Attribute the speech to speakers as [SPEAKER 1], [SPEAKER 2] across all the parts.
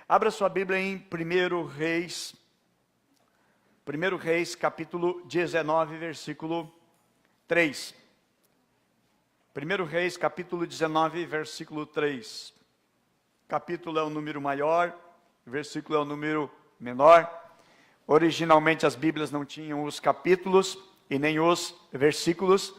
[SPEAKER 1] Abra sua Bíblia em 1 Reis, capítulo 19, versículo 3. 1 Reis, capítulo 19, versículo 3. Capítulo é o número maior, versículo é o número menor. Originalmente as Bíblias não tinham os capítulos e nem os versículos.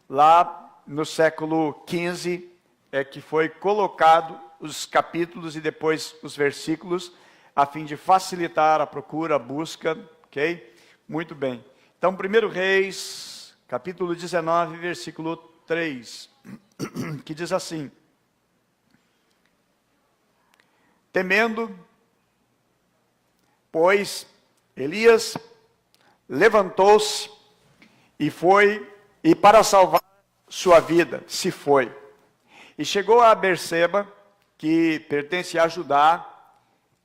[SPEAKER 1] Lá no século XV é que foi colocado os capítulos e depois os versículos, a fim de facilitar a procura, a busca, ok? Muito bem. Então, 1 Reis, capítulo 19, versículo 3, que diz assim: temendo, pois, Elias levantou-se e foi, e para salvar sua vida, se foi. E chegou a Berseba, que pertence a Judá,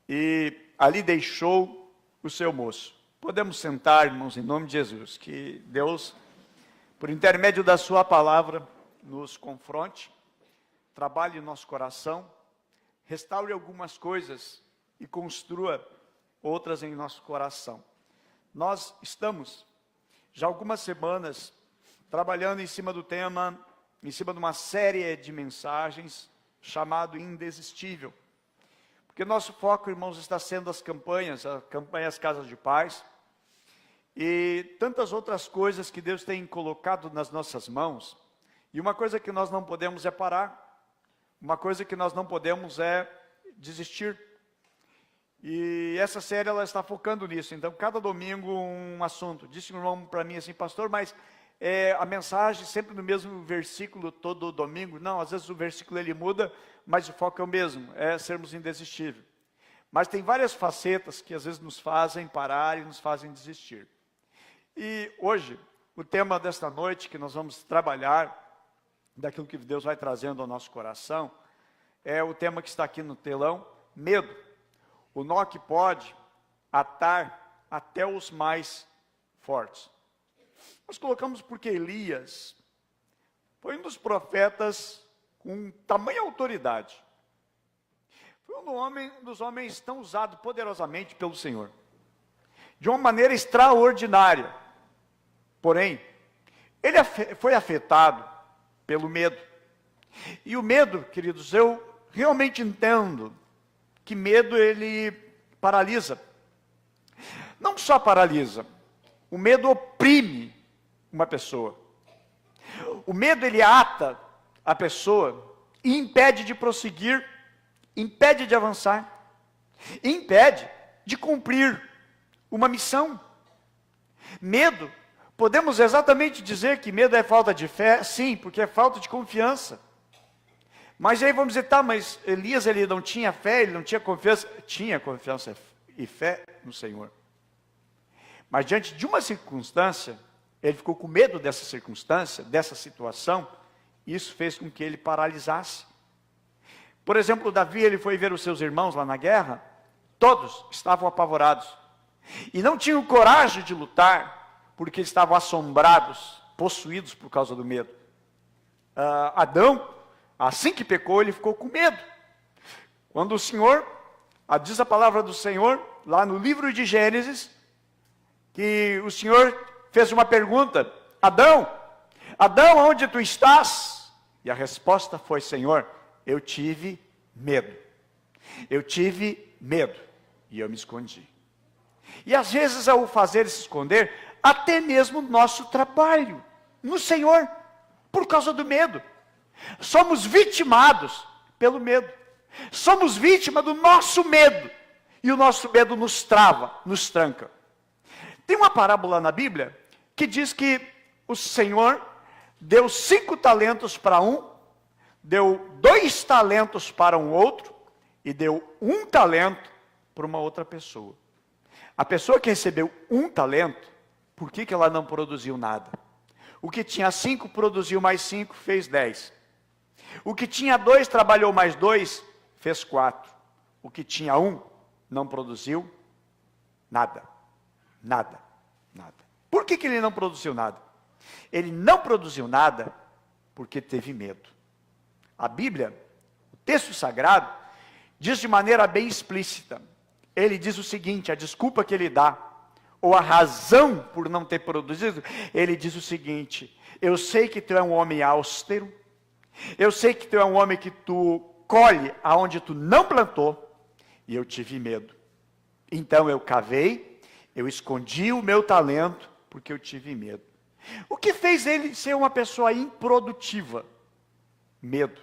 [SPEAKER 1] e ali deixou o seu moço. Podemos sentar, irmãos, em nome de Jesus, que Deus, por intermédio da sua palavra, nos confronte, trabalhe em nosso coração, restaure algumas coisas e construa outras em nosso coração. Nós estamos, já algumas semanas, trabalhando em cima do tema, em cima de uma série de mensagens, chamado Indesistível. Porque nosso foco, irmãos, está sendo as campanhas Casas de Paz, e tantas outras coisas que Deus tem colocado nas nossas mãos. E uma coisa que nós não podemos é parar, uma coisa que nós não podemos é desistir. E essa série, ela está focando nisso. Então, cada domingo um assunto. Disse um irmão para mim assim: pastor, mas a mensagem sempre no mesmo versículo todo domingo? Não, às vezes o versículo ele muda, mas o foco é o mesmo, é sermos indesistíveis. Mas tem várias facetas que às vezes nos fazem parar e nos fazem desistir. E hoje, o tema desta noite que nós vamos trabalhar, daquilo que Deus vai trazendo ao nosso coração, é o tema que está aqui no telão: medo. O nó que pode atar até os mais fortes. Nós colocamos porque Elias foi um dos profetas com tamanha autoridade. Foi um dos homens tão usado poderosamente pelo Senhor, de uma maneira extraordinária. Porém, ele foi afetado pelo medo. E o medo, queridos, eu realmente entendo que medo ele paralisa. Não só paralisa, o medo oprime uma pessoa. O medo ele ata a pessoa e impede de prosseguir, impede de avançar, impede de cumprir uma missão. Medo, podemos exatamente dizer que medo é falta de fé? Sim, porque é falta de confiança. Mas aí vamos dizer, tá, mas Elias ele não tinha fé, ele não tinha confiança? Tinha confiança e fé no Senhor. Mas diante de uma circunstância, ele ficou com medo dessa circunstância, dessa situação, e isso fez com que ele paralisasse. Por exemplo, Davi, ele foi ver os seus irmãos lá na guerra, todos estavam apavorados, e não tinham coragem de lutar, porque estavam assombrados, possuídos por causa do medo. Adão, assim que pecou, ele ficou com medo. Quando o Senhor, diz a palavra do Senhor, lá no livro de Gênesis, que o Senhor fez uma pergunta: Adão, Adão, onde tu estás? E a resposta foi: Senhor, eu tive medo. Eu tive medo e eu me escondi. E às vezes ao fazer se esconder, até mesmo nosso trabalho no Senhor, por causa do medo. Somos vitimados pelo medo. Somos vítima do nosso medo. E o nosso medo nos trava, nos tranca. Tem uma parábola na Bíblia que diz que o Senhor deu 5 talentos para um, deu 2 talentos para um outro, e deu 1 talento para uma outra pessoa. A pessoa que recebeu 1 talento, por que ela não produziu nada? O que tinha 5 produziu mais 5, fez 10. O que tinha 2 trabalhou mais 2, fez 4. O que tinha 1 não produziu nada. Nada, nada. Por que ele não produziu nada? Ele não produziu nada porque teve medo. A Bíblia, o texto sagrado, diz de maneira bem explícita. Ele diz o seguinte, a desculpa que ele dá, ou a razão por não ter produzido, ele diz o seguinte: eu sei que tu é um homem austero, eu sei que tu é um homem que tu colhe aonde tu não plantou, e eu tive medo. Então eu cavei, eu escondi o meu talento, porque eu tive medo. O que fez ele ser uma pessoa improdutiva? Medo.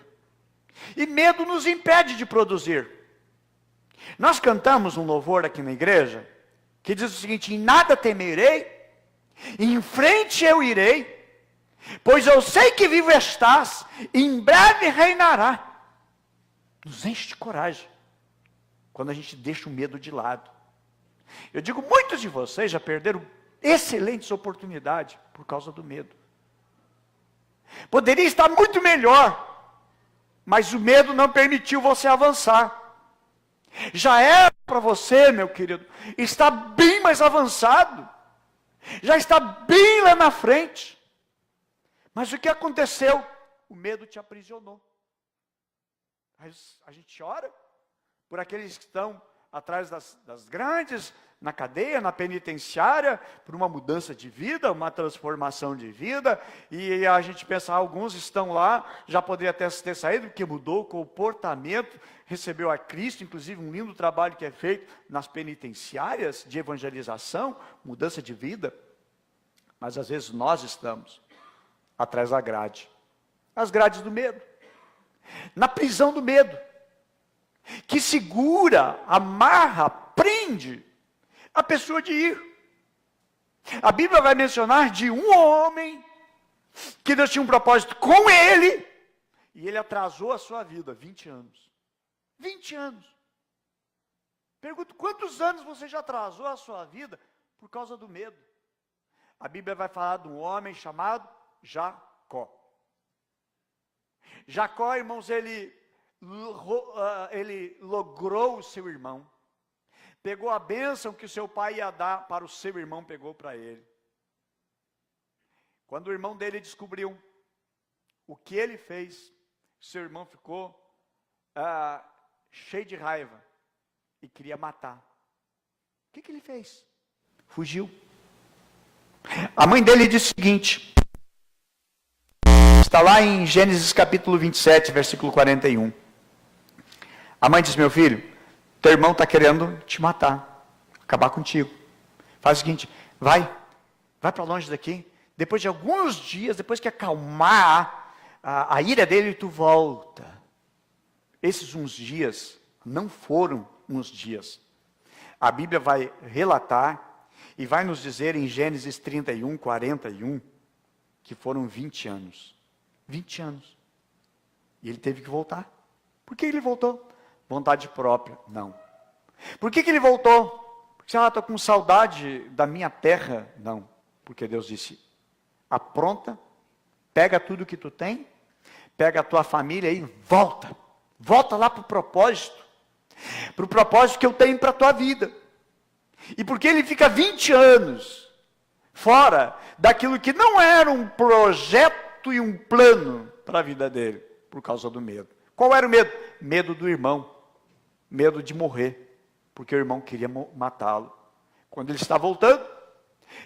[SPEAKER 1] E medo nos impede de produzir. Nós cantamos um louvor aqui na igreja, que diz o seguinte: em nada temerei, em frente eu irei, pois eu sei que vivo estás, em breve reinará. Nos enche de coragem, quando a gente deixa o medo de lado. Eu digo, muitos de vocês já perderam excelentes oportunidades por causa do medo. Poderia estar muito melhor, mas o medo não permitiu você avançar. Já era para você, meu querido, está bem mais avançado, já está bem lá na frente. Mas o que aconteceu? O medo te aprisionou. A gente ora por aqueles que estão atrás das grandes, na cadeia, na penitenciária, por uma mudança de vida, uma transformação de vida, e a gente pensa, alguns estão lá, já poderia até ter saído, porque mudou o comportamento, recebeu a Cristo, inclusive um lindo trabalho que é feito nas penitenciárias de evangelização, mudança de vida, mas às vezes nós estamos atrás da grade, as grades do medo, na prisão do medo, que segura, amarra, prende a pessoa de ir. A Bíblia vai mencionar de um homem que Deus tinha um propósito com ele, e ele atrasou a sua vida 20 anos. 20 anos. Pergunto, quantos anos você já atrasou a sua vida por causa do medo? A Bíblia vai falar de um homem chamado Jacó. Jacó, irmãos, ele logrou o seu irmão. Pegou a bênção que o seu pai ia dar para o seu irmão, pegou para ele. Quando o irmão dele descobriu o que ele fez, seu irmão ficou cheio de raiva e queria matar. O que ele fez? Fugiu. A mãe dele disse o seguinte, está lá em Gênesis capítulo 27, versículo 41. A mãe diz, meu filho, teu irmão está querendo te matar, acabar contigo. Faz o seguinte, vai para longe daqui. Depois de alguns dias, depois que acalmar a ira dele, tu volta. Esses uns dias não foram uns dias. A Bíblia vai relatar e vai nos dizer em Gênesis 31, 41, que foram 20 anos. 20 anos. E ele teve que voltar. Por que ele voltou? Vontade própria? Não. Por que ele voltou? Porque estou com saudade da minha terra? Não. Porque Deus disse, apronta, pega tudo que tu tem, pega a tua família e volta. Volta lá para o propósito que eu tenho para a tua vida. E porque ele fica 20 anos fora daquilo que não era um projeto e um plano para a vida dele, por causa do medo. Qual era o medo? Medo do irmão, medo de morrer, porque o irmão queria matá-lo. Quando ele está voltando,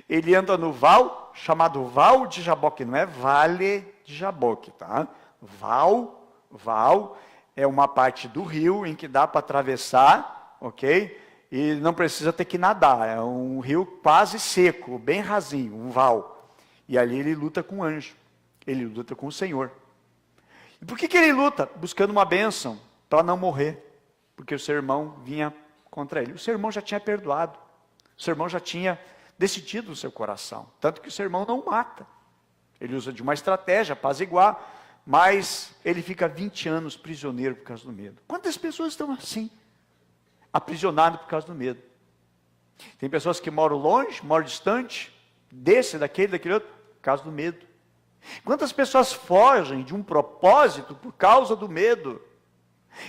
[SPEAKER 1] ele anda no val, chamado Val de Jaboque, não é Vale de Jaboque, tá? Val é uma parte do rio em que dá para atravessar, ok? E não precisa ter que nadar, é um rio quase seco, bem rasinho, um val. E ali ele luta com o anjo, ele luta com o Senhor. E por que ele luta? Buscando uma bênção, para não morrer. Porque o seu irmão vinha contra ele. O seu irmão já tinha perdoado. O seu irmão já tinha decidido no seu coração. Tanto que o seu irmão não o mata. Ele usa de uma estratégia, apaziguar, mas ele fica 20 anos prisioneiro por causa do medo. Quantas pessoas estão assim? Aprisionadas por causa do medo. Tem pessoas que moram longe, moram distante, daquele outro, por causa do medo. Quantas pessoas fogem de um propósito por causa do medo?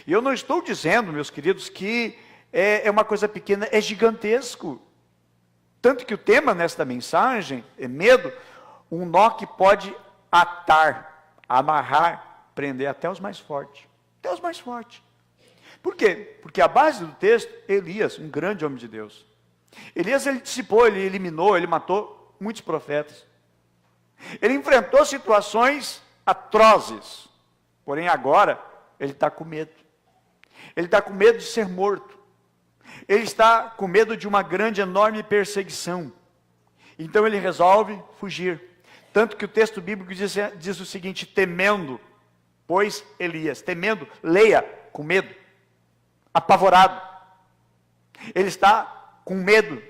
[SPEAKER 1] E eu não estou dizendo, meus queridos, que é uma coisa pequena, é gigantesco. Tanto que o tema nesta mensagem é medo, um nó que pode atar, amarrar, prender até os mais fortes. Até os mais fortes. Por quê? Porque a base do texto, Elias, um grande homem de Deus. Elias, ele dissipou, ele eliminou, ele matou muitos profetas. Ele enfrentou situações atrozes. Porém, agora, ele está com medo. Ele está com medo de ser morto. Ele está com medo de uma grande, enorme perseguição. Então, ele resolve fugir. Tanto que o texto bíblico diz o seguinte: temendo, pois Elias, temendo, leia, com medo, apavorado. Ele está com medo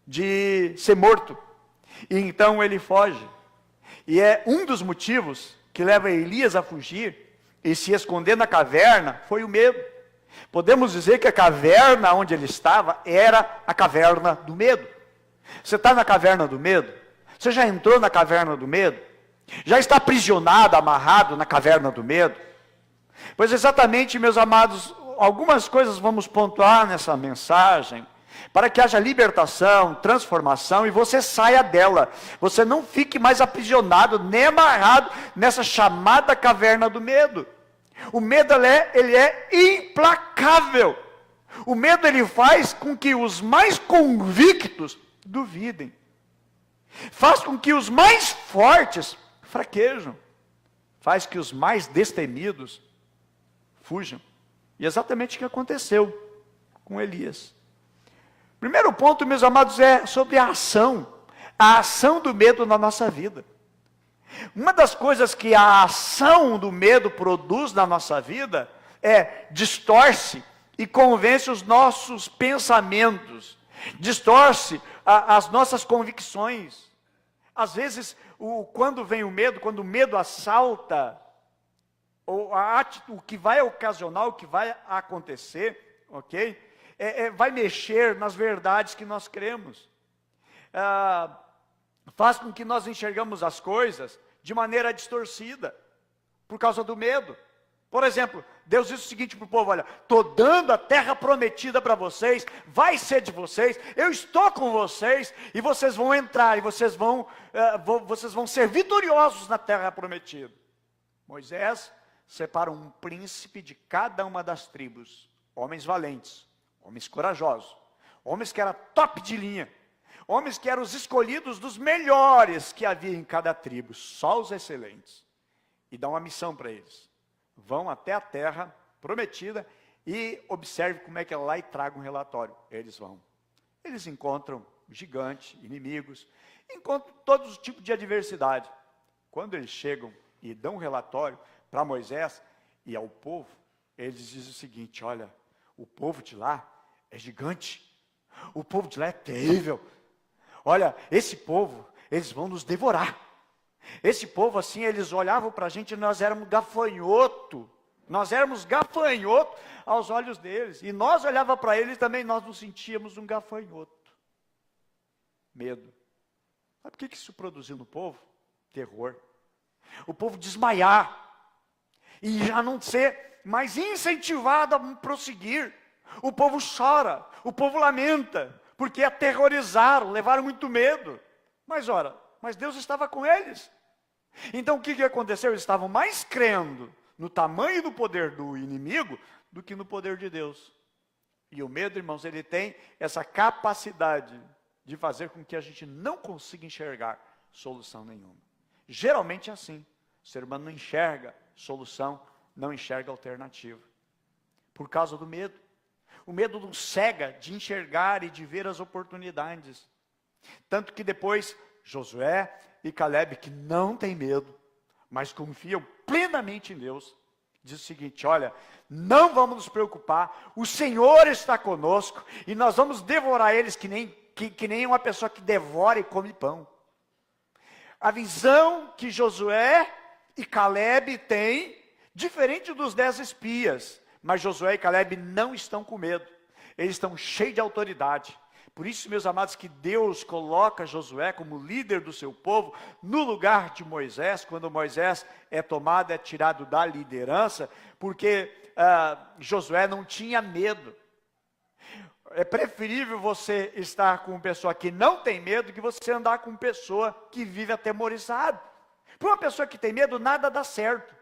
[SPEAKER 1] de ser morto. E então ele foge. E é um dos motivos que leva Elias a fugir e se esconder na caverna, foi o medo. Podemos dizer que a caverna onde ele estava era a caverna do medo. Você está na caverna do medo? Você já entrou na caverna do medo? Já está aprisionado, amarrado na caverna do medo? Pois exatamente, meus amados, algumas coisas vamos pontuar nessa mensagem, para que haja libertação, transformação, e você saia dela. Você não fique mais aprisionado, nem amarrado nessa chamada caverna do medo. O medo, ele é implacável. O medo, ele faz com que os mais convictos duvidem. Faz com que os mais fortes fraquejam. Faz que os mais destemidos fujam. E exatamente o que aconteceu com Elias. Primeiro ponto, meus amados, é sobre a ação do medo na nossa vida. Uma das coisas que a ação do medo produz na nossa vida é distorce e convence os nossos pensamentos, distorce as nossas convicções. Às vezes, quando vem o medo, quando o medo assalta, o que vai ocasionar, o que vai acontecer, ok? Vai mexer nas verdades que nós cremos. Faz com que nós enxergamos as coisas de maneira distorcida, por causa do medo. Por exemplo, Deus disse o seguinte para o povo: olha, estou dando a terra prometida para vocês, vai ser de vocês, eu estou com vocês, e vocês vão entrar, e vocês vão ser vitoriosos na terra prometida. Moisés separa um príncipe de cada uma das tribos, homens valentes, homens corajosos, homens que eram top de linha, homens que eram os escolhidos dos melhores que havia em cada tribo, só os excelentes. E dá uma missão para eles: vão até a terra prometida e observe como é que é lá e tragam um relatório. Eles vão. Eles encontram gigantes, inimigos, encontram todos os tipos de adversidade. Quando eles chegam e dão um relatório para Moisés e ao povo, eles dizem o seguinte: olha, o povo de lá é gigante, o povo de lá é terrível. Olha, esse povo, eles vão nos devorar. Esse povo, assim, eles olhavam para a gente e nós éramos gafanhoto. Nós éramos gafanhoto aos olhos deles. E nós olhávamos para eles também, nós nos sentíamos um gafanhoto. Medo. Sabe o que isso produziu no povo? Terror. O povo desmaiar. E já não ser mais incentivado a prosseguir. O povo chora, o povo lamenta, porque aterrorizaram, levaram muito medo. Mas Deus estava com eles. Então o que aconteceu? Eles estavam mais crendo no tamanho do poder do inimigo do que no poder de Deus. E o medo, irmãos, ele tem essa capacidade de fazer com que a gente não consiga enxergar solução nenhuma. Geralmente é assim. O ser humano não enxerga solução, não enxerga alternativa. Por causa do medo. O medo nos cega de enxergar e de ver as oportunidades. Tanto que depois Josué e Caleb, que não têm medo, mas confiam plenamente em Deus, diz o seguinte: olha, não vamos nos preocupar, o Senhor está conosco, e nós vamos devorar eles que nem uma pessoa que devora e come pão. A visão que Josué e Caleb têm, diferente dos 10 espias, mas Josué e Caleb não estão com medo, eles estão cheios de autoridade. Por isso, meus amados, que Deus coloca Josué como líder do seu povo, no lugar de Moisés, quando Moisés é tomado, é tirado da liderança, porque Josué não tinha medo. É preferível você estar com uma pessoa que não tem medo, que você andar com uma pessoa que vive atemorizado. Para uma pessoa que tem medo, nada dá certo.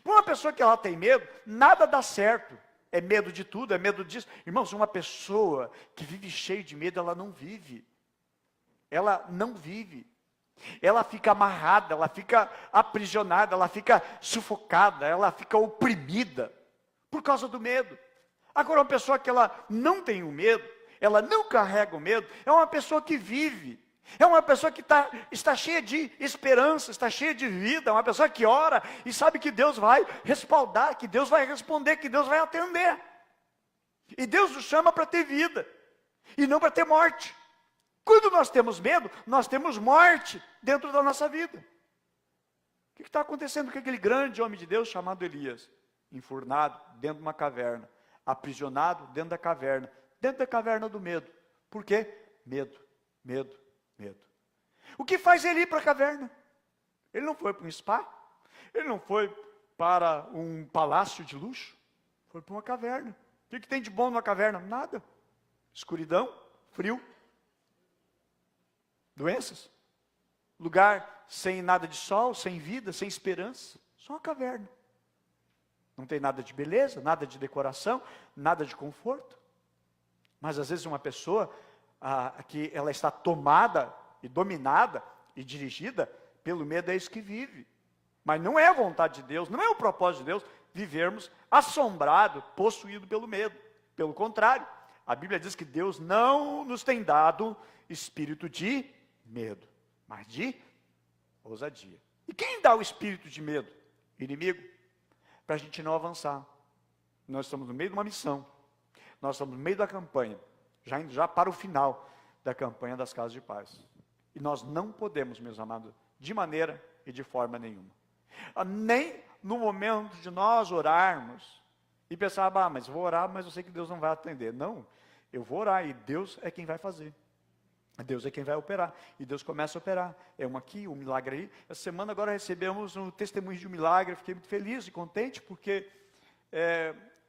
[SPEAKER 1] Para uma pessoa que ela tem medo, nada dá certo. é medo de tudo, é medo disso. Irmãos, uma pessoa que vive cheia de medo, ela não vive. Ela não vive. Ela fica amarrada, ela fica aprisionada, ela fica sufocada, ela fica oprimida por causa do medo. Agora, uma pessoa que ela não tem o medo, ela não carrega o medo, é uma pessoa que vive. É uma pessoa que está cheia de esperança, está cheia de vida, é uma pessoa que ora e sabe que Deus vai respaldar, que Deus vai responder, que Deus vai atender. E Deus nos chama para ter vida, e não para ter morte. Quando nós temos medo, nós temos morte dentro da nossa vida. O que está acontecendo com aquele grande homem de Deus chamado Elias? Enfurnado dentro de uma caverna, aprisionado dentro da caverna do medo. Por quê? Medo, medo, medo. O que faz ele ir para a caverna? Ele não foi para um spa, ele não foi para um palácio de luxo, foi para uma caverna. O que tem de bom numa caverna? Nada. Escuridão, frio, doenças, lugar sem nada de sol, sem vida, sem esperança, só uma caverna. Não tem nada de beleza, nada de decoração, nada de conforto. Mas às vezes uma pessoa que ela está tomada e dominada e dirigida pelo medo, é isso que vive. Mas não é a vontade de Deus, não é o propósito de Deus vivermos assombrado, possuído pelo medo. Pelo contrário, a Bíblia diz que Deus não nos tem dado espírito de medo, mas de ousadia. E quem dá o espírito de medo? Inimigo. Para a gente não avançar. Nós estamos no meio de uma missão. Nós estamos no meio da campanha, já indo para o final da campanha das casas de paz. E nós não podemos, meus amados, de maneira e de forma nenhuma. Nem no momento de nós orarmos e pensar, mas vou orar, mas eu sei que Deus não vai atender. Não, eu vou orar e Deus é quem vai fazer. Deus é quem vai operar. E Deus começa a operar. É um aqui, um milagre aí. Essa semana agora recebemos um testemunho de um milagre. Eu fiquei muito feliz e contente, porque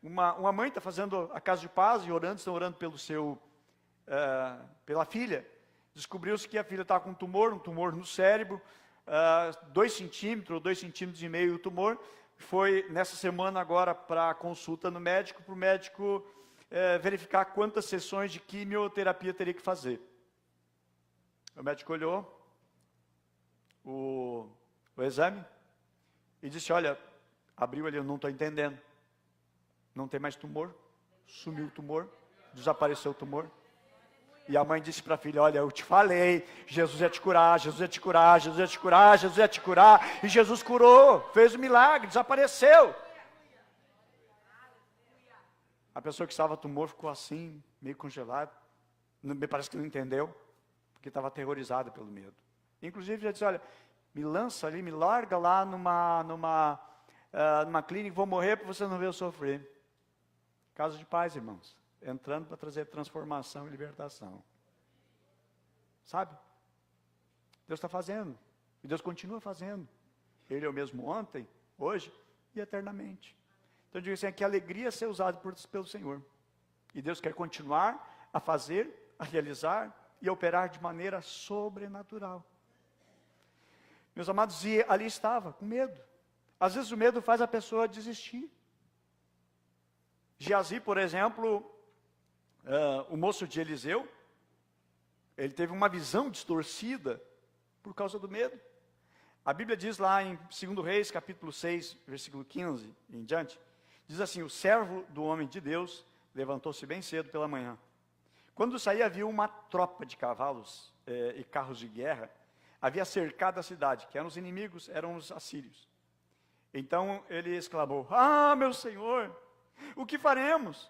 [SPEAKER 1] uma mãe está fazendo a casa de paz e orando, estão orando pela filha. Descobriu-se que a filha estava com um tumor no cérebro, 2 centímetros, 2,5 centímetros o tumor. Foi nessa semana agora para consulta no médico, para o médico verificar quantas sessões de quimioterapia teria que fazer. O médico olhou o exame e disse, olha, abriu ali, eu não estou entendendo. Não tem mais tumor, sumiu o tumor, desapareceu o tumor. E a mãe disse para a filha, olha, eu te falei, Jesus ia te curar, Jesus ia te curar, Jesus ia te curar, Jesus ia te curar. E Jesus curou, fez o milagre, desapareceu. A pessoa que estava tumor ficou assim, meio congelada. Me parece que não entendeu, porque estava aterrorizada pelo medo. Inclusive já disse, olha, me lança ali, me larga lá numa clínica, vou morrer para você não ver eu sofrer. Casa de paz, irmãos. Entrando para trazer transformação e libertação. Sabe? Deus está fazendo. E Deus continua fazendo. Ele é o mesmo ontem, hoje e eternamente. Então eu digo assim, que alegria ser usado pelo Senhor. E Deus quer continuar a fazer, a realizar e a operar de maneira sobrenatural. Meus amados, e ali estava, com medo. Às vezes o medo faz a pessoa desistir. Geazi, por exemplo, o moço de Eliseu, ele teve uma visão distorcida por causa do medo. A Bíblia diz lá em 2 Reis, capítulo 6, versículo 15 em diante, diz assim, o servo do homem de Deus levantou-se bem cedo pela manhã. Quando saía, viu uma tropa de cavalos e carros de guerra, havia cercado a cidade, que eram os inimigos, eram os assírios. Então ele exclamou, meu Senhor, o que faremos?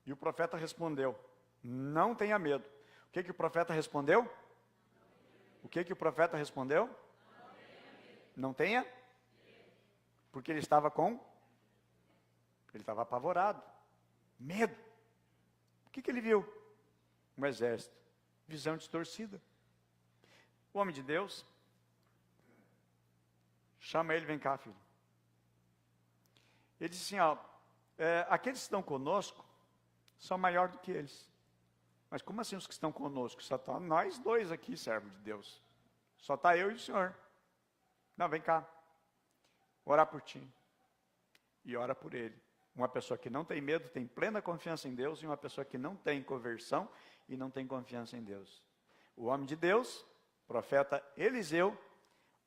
[SPEAKER 1] E o profeta respondeu, não tenha medo. O que o profeta respondeu? O que o profeta respondeu? Não tenha? Porque ele estava ele estava apavorado. Medo. O que ele viu? Um exército. Visão distorcida. O homem de Deus chama ele, vem cá, filho. Ele disse assim, aqueles que estão conosco são maiores do que eles. Mas como assim os que estão conosco? Só está nós dois aqui, servo de Deus. Só está eu e o Senhor. Não, vem cá. Orar por ti. E ora por ele. Uma pessoa que não tem medo tem plena confiança em Deus, e uma pessoa que não tem conversão e não tem confiança em Deus. O homem de Deus, profeta Eliseu,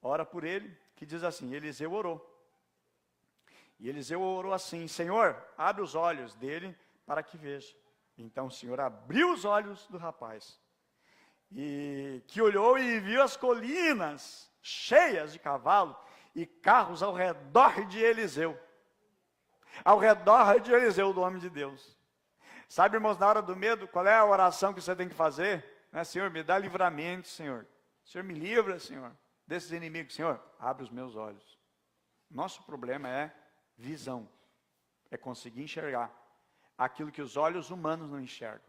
[SPEAKER 1] ora por ele, que diz assim, Eliseu orou. E Eliseu orou assim, Senhor, abre os olhos dele para que veja. Então o Senhor abriu os olhos do rapaz, e que olhou e viu as colinas cheias de cavalo e carros ao redor de Eliseu. Ao redor de Eliseu, do homem de Deus. Sabe, irmãos, na hora do medo, qual é a oração que você tem que fazer? Senhor, me dá livramento, Senhor. Senhor, me livra, Senhor, desses inimigos. Senhor, abre os meus olhos. Nosso problema é visão. É conseguir enxergar aquilo que os olhos humanos não enxergam.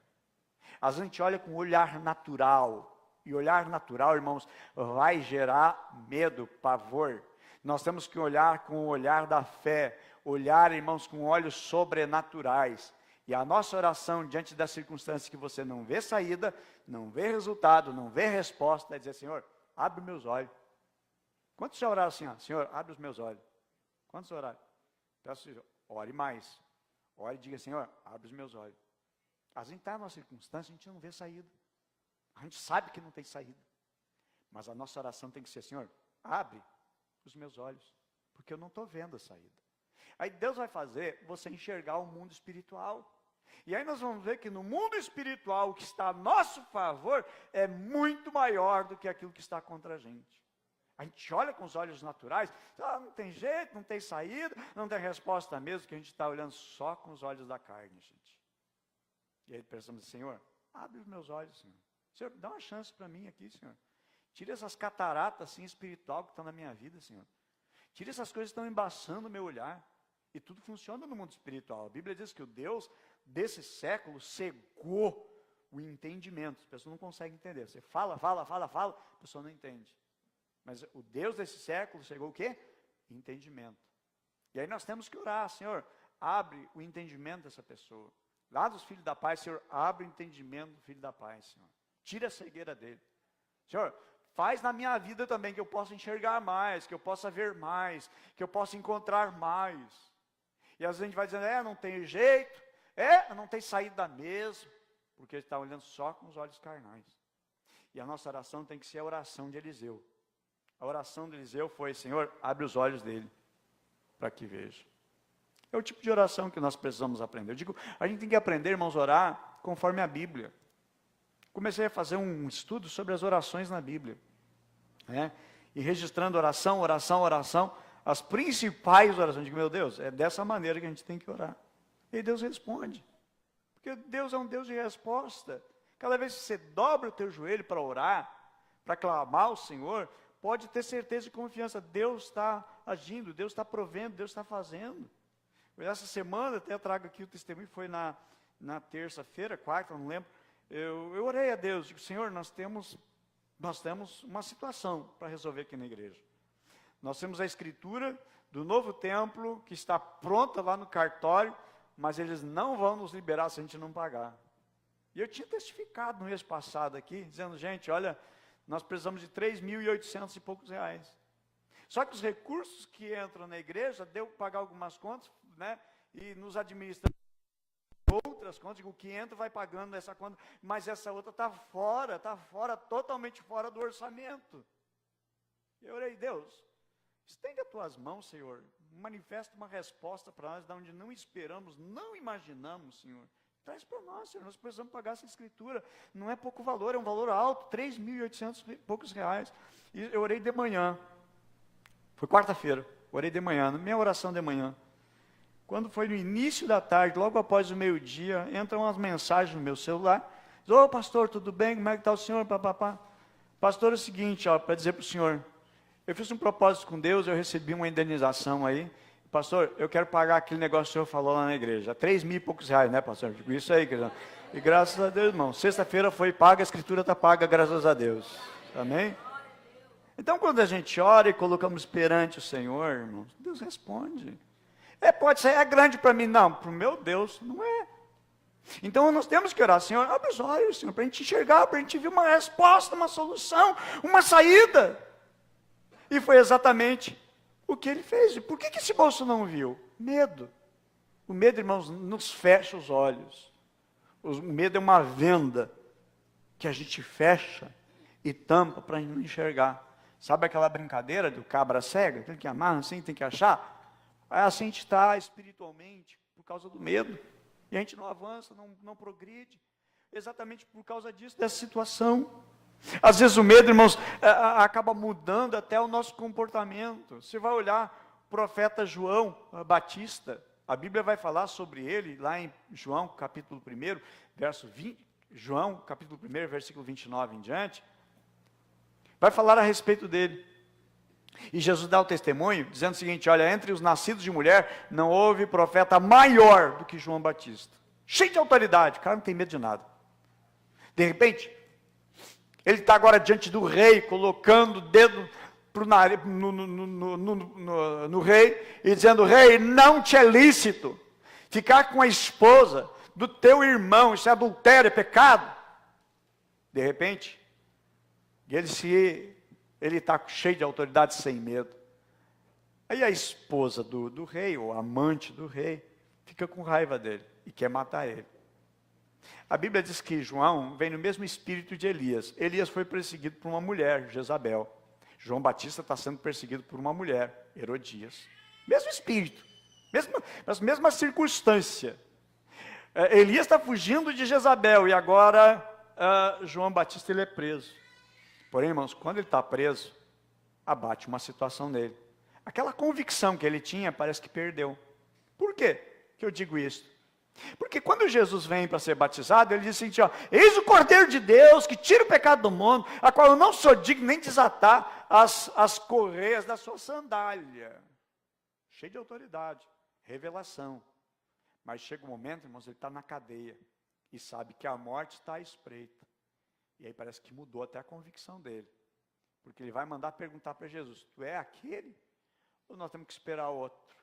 [SPEAKER 1] A gente olha com um olhar natural. E olhar natural, irmãos, vai gerar medo, pavor. Nós temos que olhar com o olhar da fé. Olhar, irmãos, com olhos sobrenaturais. E a nossa oração diante das circunstâncias que você não vê saída, não vê resultado, não vê resposta, é dizer, Senhor, abre meus olhos. Quantos já oraram assim? Senhor, abre os meus olhos. Quantos oraram? Peço, ore mais. Ore e diga, Senhor, abre os meus olhos. A gente está numa circunstância, a gente não vê saída. A gente sabe que não tem saída. Mas a nossa oração tem que ser, Senhor, abre os meus olhos, porque eu não estou vendo a saída. Aí Deus vai fazer você enxergar o mundo espiritual. E aí nós vamos ver que no mundo espiritual, o que está a nosso favor é muito maior do que aquilo que está contra a gente. A gente olha com os olhos naturais, não tem jeito, não tem saída, não tem resposta mesmo, que a gente está olhando só com os olhos da carne, gente. E aí pensamos, Senhor, abre os meus olhos, Senhor. Senhor, dá uma chance para mim aqui, Senhor. Tira essas cataratas assim, espiritual que estão na minha vida, Senhor. Tira essas coisas que estão embaçando o meu olhar. E tudo funciona no mundo espiritual. A Bíblia diz que o Deus desse século cegou o entendimento. As pessoas não conseguem entender. Você fala, a pessoa não entende. Mas o Deus desse século cegou o quê? Entendimento. E aí nós temos que orar, Senhor, abre o entendimento dessa pessoa. Lá dos filhos da paz, Senhor, abre o entendimento do filho da paz, Senhor. Tira a cegueira dele. Senhor, faz na minha vida também que eu possa enxergar mais, que eu possa ver mais, que eu possa encontrar mais. E às vezes a gente vai dizendo, não tem jeito, não tem saída mesmo, porque ele está olhando só com os olhos carnais. E a nossa oração tem que ser a oração de Eliseu. A oração de Eliseu foi, Senhor, abre os olhos dele, para que veja. É o tipo de oração que nós precisamos aprender. Eu digo, a gente tem que aprender, irmãos, a orar conforme a Bíblia. Comecei a fazer um estudo sobre as orações na Bíblia. E registrando oração, as principais orações. Eu digo, meu Deus, é dessa maneira que a gente tem que orar. E Deus responde. Porque Deus é um Deus de resposta. Cada vez que você dobra o teu joelho para orar, para clamar ao Senhor, pode ter certeza e confiança. Deus está agindo, Deus está provendo, Deus está fazendo. Essa semana, até eu trago aqui o testemunho, foi na terça-feira, quarta, não lembro. Eu orei a Deus, digo, Senhor, nós temos uma situação para resolver aqui na igreja. Nós temos a escritura do novo templo, que está pronta lá no cartório, mas eles não vão nos liberar se a gente não pagar. E eu tinha testificado no mês passado aqui, dizendo, gente, olha, nós precisamos de 3.800 e poucos reais. Só que os recursos que entram na igreja, deu para pagar algumas contas, e nos administra outras contas, o que entra vai pagando essa conta, mas essa outra está fora, totalmente fora do orçamento. Eu orei, Deus, estende as tuas mãos, Senhor, manifesta uma resposta para nós, de onde não esperamos, não imaginamos, Senhor. Traz para nós, Senhor, nós precisamos pagar essa escritura, não é pouco valor, é um valor alto, 3.800 e poucos reais. E eu orei de manhã, foi quarta-feira, orei de manhã, na minha oração de manhã. Quando foi no início da tarde, logo após o meio-dia, entram umas mensagens no meu celular. Diz, ô pastor, tudo bem? Como é que está o senhor? Papapá. Pastor, é o seguinte, para dizer para o senhor, eu fiz um propósito com Deus, eu recebi uma indenização aí. Pastor, eu quero pagar aquele negócio que o senhor falou lá na igreja. 3.000 e poucos reais, né, pastor? Digo, isso aí, querido. E graças a Deus, irmão, sexta-feira foi paga, a escritura está paga, graças a Deus. Amém? Então, quando a gente ora e colocamos perante o Senhor, irmãos, Deus responde. Pode ser, é grande para mim. Não, para o meu Deus, não é. Então nós temos que orar, Senhor, abre os olhos, Senhor, para a gente enxergar, para a gente ver uma resposta, uma solução, uma saída. E foi exatamente o que ele fez. E por que esse moço não viu? Medo. O medo, irmãos, nos fecha os olhos. O medo é uma venda que a gente fecha e tampa para não enxergar. Sabe aquela brincadeira do cabra cega? Tem que amar, assim, tem que achar? Assim a gente está espiritualmente por causa do medo. E a gente não avança, não progride. Exatamente por causa disso, dessa situação. Às vezes o medo, irmãos, acaba mudando até o nosso comportamento. Você vai olhar o profeta João Batista. A Bíblia vai falar sobre ele lá em João, capítulo 1, verso 20. João, capítulo 1, versículo 29 em diante. Vai falar a respeito dele. E Jesus dá o testemunho, dizendo o seguinte: olha, entre os nascidos de mulher, não houve profeta maior do que João Batista. Cheio de autoridade, o cara não tem medo de nada. De repente, ele está agora diante do rei, colocando o dedo no rei, e dizendo: rei, não te é lícito ficar com a esposa do teu irmão, isso é adultério, é pecado. De repente, ele está cheio de autoridade, sem medo. Aí a esposa do rei, ou a amante do rei, fica com raiva dele e quer matar ele. A Bíblia diz que João vem no mesmo espírito de Elias. Elias foi perseguido por uma mulher, Jezabel. João Batista está sendo perseguido por uma mulher, Herodias. Mesmo espírito, mesma circunstância. Elias está fugindo de Jezabel e agora João Batista ele é preso. Porém, irmãos, quando ele está preso, abate uma situação nele. Aquela convicção que ele tinha parece que perdeu. Por quê que eu digo isso? Porque quando Jesus vem para ser batizado, ele diz assim, ó: eis o Cordeiro de Deus que tira o pecado do mundo, a qual eu não sou digno nem desatar as correias da sua sandália. Cheio de autoridade, revelação. Mas chega um momento, irmãos, ele está na cadeia e sabe que a morte está à espreita. E aí parece que mudou até a convicção dele. Porque ele vai mandar perguntar para Jesus: tu é aquele? Ou nós temos que esperar outro?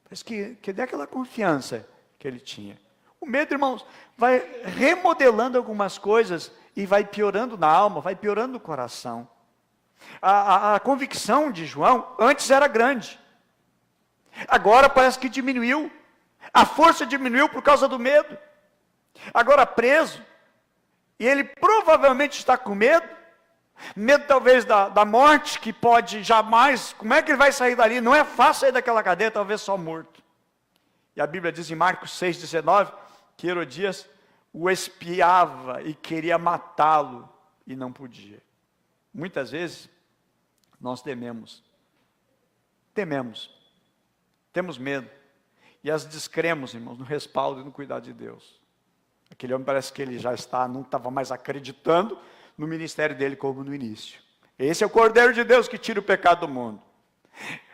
[SPEAKER 1] Parece que dê aquela confiança que ele tinha. O medo, irmãos, vai remodelando algumas coisas e vai piorando na alma, vai piorando no coração. A convicção de João antes era grande. Agora parece que diminuiu. A força diminuiu por causa do medo. Agora preso, e ele provavelmente está com medo. Medo talvez da morte, que pode jamais, como é que ele vai sair dali? Não é fácil sair daquela cadeia, talvez só morto. E a Bíblia diz em Marcos 6,19, que Herodias o espiava e queria matá-lo, e não podia. Muitas vezes, nós tememos, temos medo, e as descremos, irmãos, no respaldo e no cuidado de Deus. Aquele homem parece que ele já não estava mais acreditando no ministério dele como no início. Esse é o Cordeiro de Deus que tira o pecado do mundo.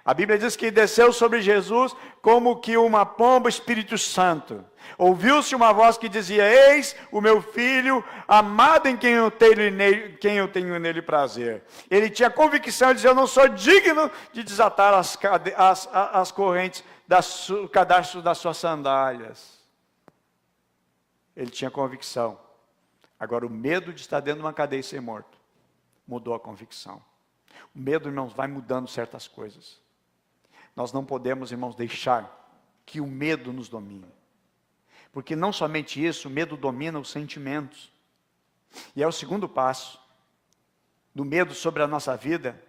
[SPEAKER 1] A Bíblia diz que desceu sobre Jesus como que uma pomba, Espírito Santo. Ouviu-se uma voz que dizia: eis o meu filho amado em quem eu tenho nele prazer. Ele tinha convicção, ele dizia: eu não sou digno de desatar as correntes o cadastro das suas sandálias. Ele tinha convicção. Agora o medo de estar dentro de uma cadeia e ser morto mudou a convicção. O medo, irmãos, vai mudando certas coisas. Nós não podemos, irmãos, deixar que o medo nos domine. Porque não somente isso, o medo domina os sentimentos. E é o segundo passo do medo sobre a nossa vida,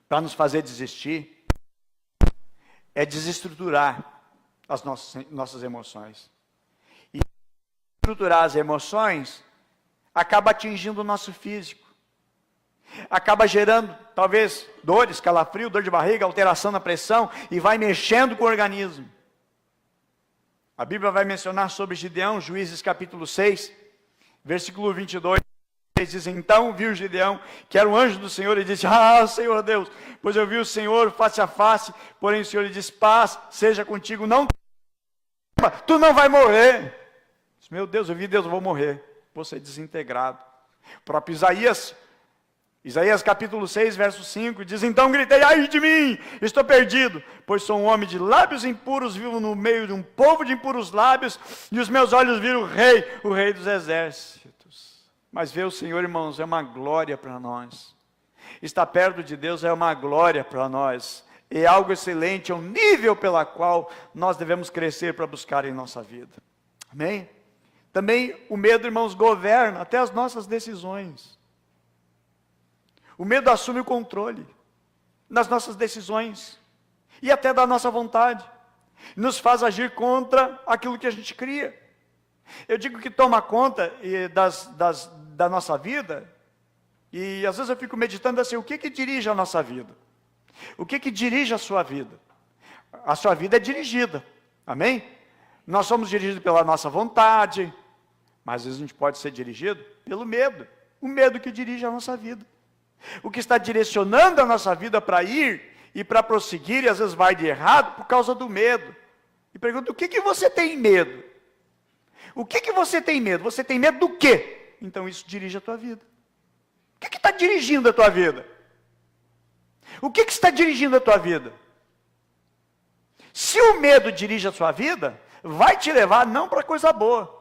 [SPEAKER 1] para nos fazer desistir, é desestruturar as nossas emoções. E estruturar as emoções acaba atingindo o nosso físico. Acaba gerando, talvez, dores, calafrio, dor de barriga, alteração na pressão, e vai mexendo com o organismo. A Bíblia vai mencionar sobre Gideão, Juízes capítulo 6, versículo 22, diz: então viu Gideão, que era um anjo do Senhor, e disse: ah, Senhor Deus, pois eu vi o Senhor face a face, porém o Senhor lhe disse: paz seja contigo, não tu não vai morrer. Disse: meu Deus, eu vi Deus, eu vou morrer, vou ser desintegrado. O próprio Isaías capítulo 6, verso 5, diz: então gritei: ai de mim, estou perdido, pois sou um homem de lábios impuros, vivo no meio de um povo de impuros lábios, e os meus olhos viram o rei dos exércitos. Mas ver o Senhor, irmãos, é uma glória para nós. Estar perto de Deus é uma glória para nós. é algo excelente, é um nível pela qual nós devemos crescer para buscar em nossa vida. Amém? Também o medo, irmãos, governa até as nossas decisões. O medo assume o controle das nossas decisões e até da nossa vontade. Nos faz agir contra aquilo que a gente cria. Eu digo que toma conta da nossa vida, e às vezes eu fico meditando assim, o que dirige a nossa vida? O que dirige a sua vida? A sua vida é dirigida, amém? Nós somos dirigidos pela nossa vontade, mas às vezes a gente pode ser dirigido pelo medo. O medo que dirige a nossa vida. O que está direcionando a nossa vida para ir e para prosseguir, e às vezes vai de errado por causa do medo. E pergunta, o que você tem medo? O que você tem medo? Você tem medo do quê? Então isso dirige a tua vida. O que está dirigindo a tua vida? O que está dirigindo a tua vida? Se o medo dirige a sua vida, vai te levar não para coisa boa.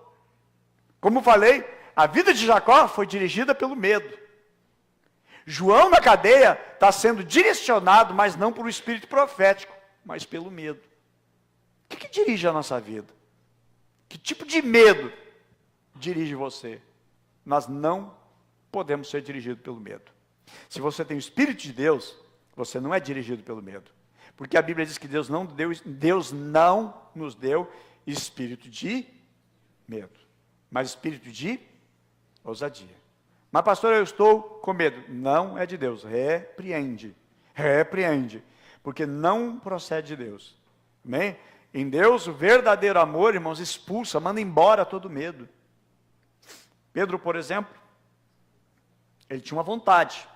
[SPEAKER 1] Como falei, a vida de Jacó foi dirigida pelo medo. João na cadeia está sendo direcionado, mas não por um espírito profético, mas pelo medo. O que dirige a nossa vida? Que tipo de medo dirige você? Nós não podemos ser dirigidos pelo medo. Se você tem o Espírito de Deus, você não é dirigido pelo medo. Porque a Bíblia diz que Deus não nos deu espírito de medo, mas espírito de ousadia. Mas pastor, eu estou com medo. Não é de Deus. Repreende. Porque não procede de Deus. Amém? Em Deus, o verdadeiro amor, irmãos, expulsa, manda embora todo medo. Pedro, por exemplo, ele tinha uma vontade.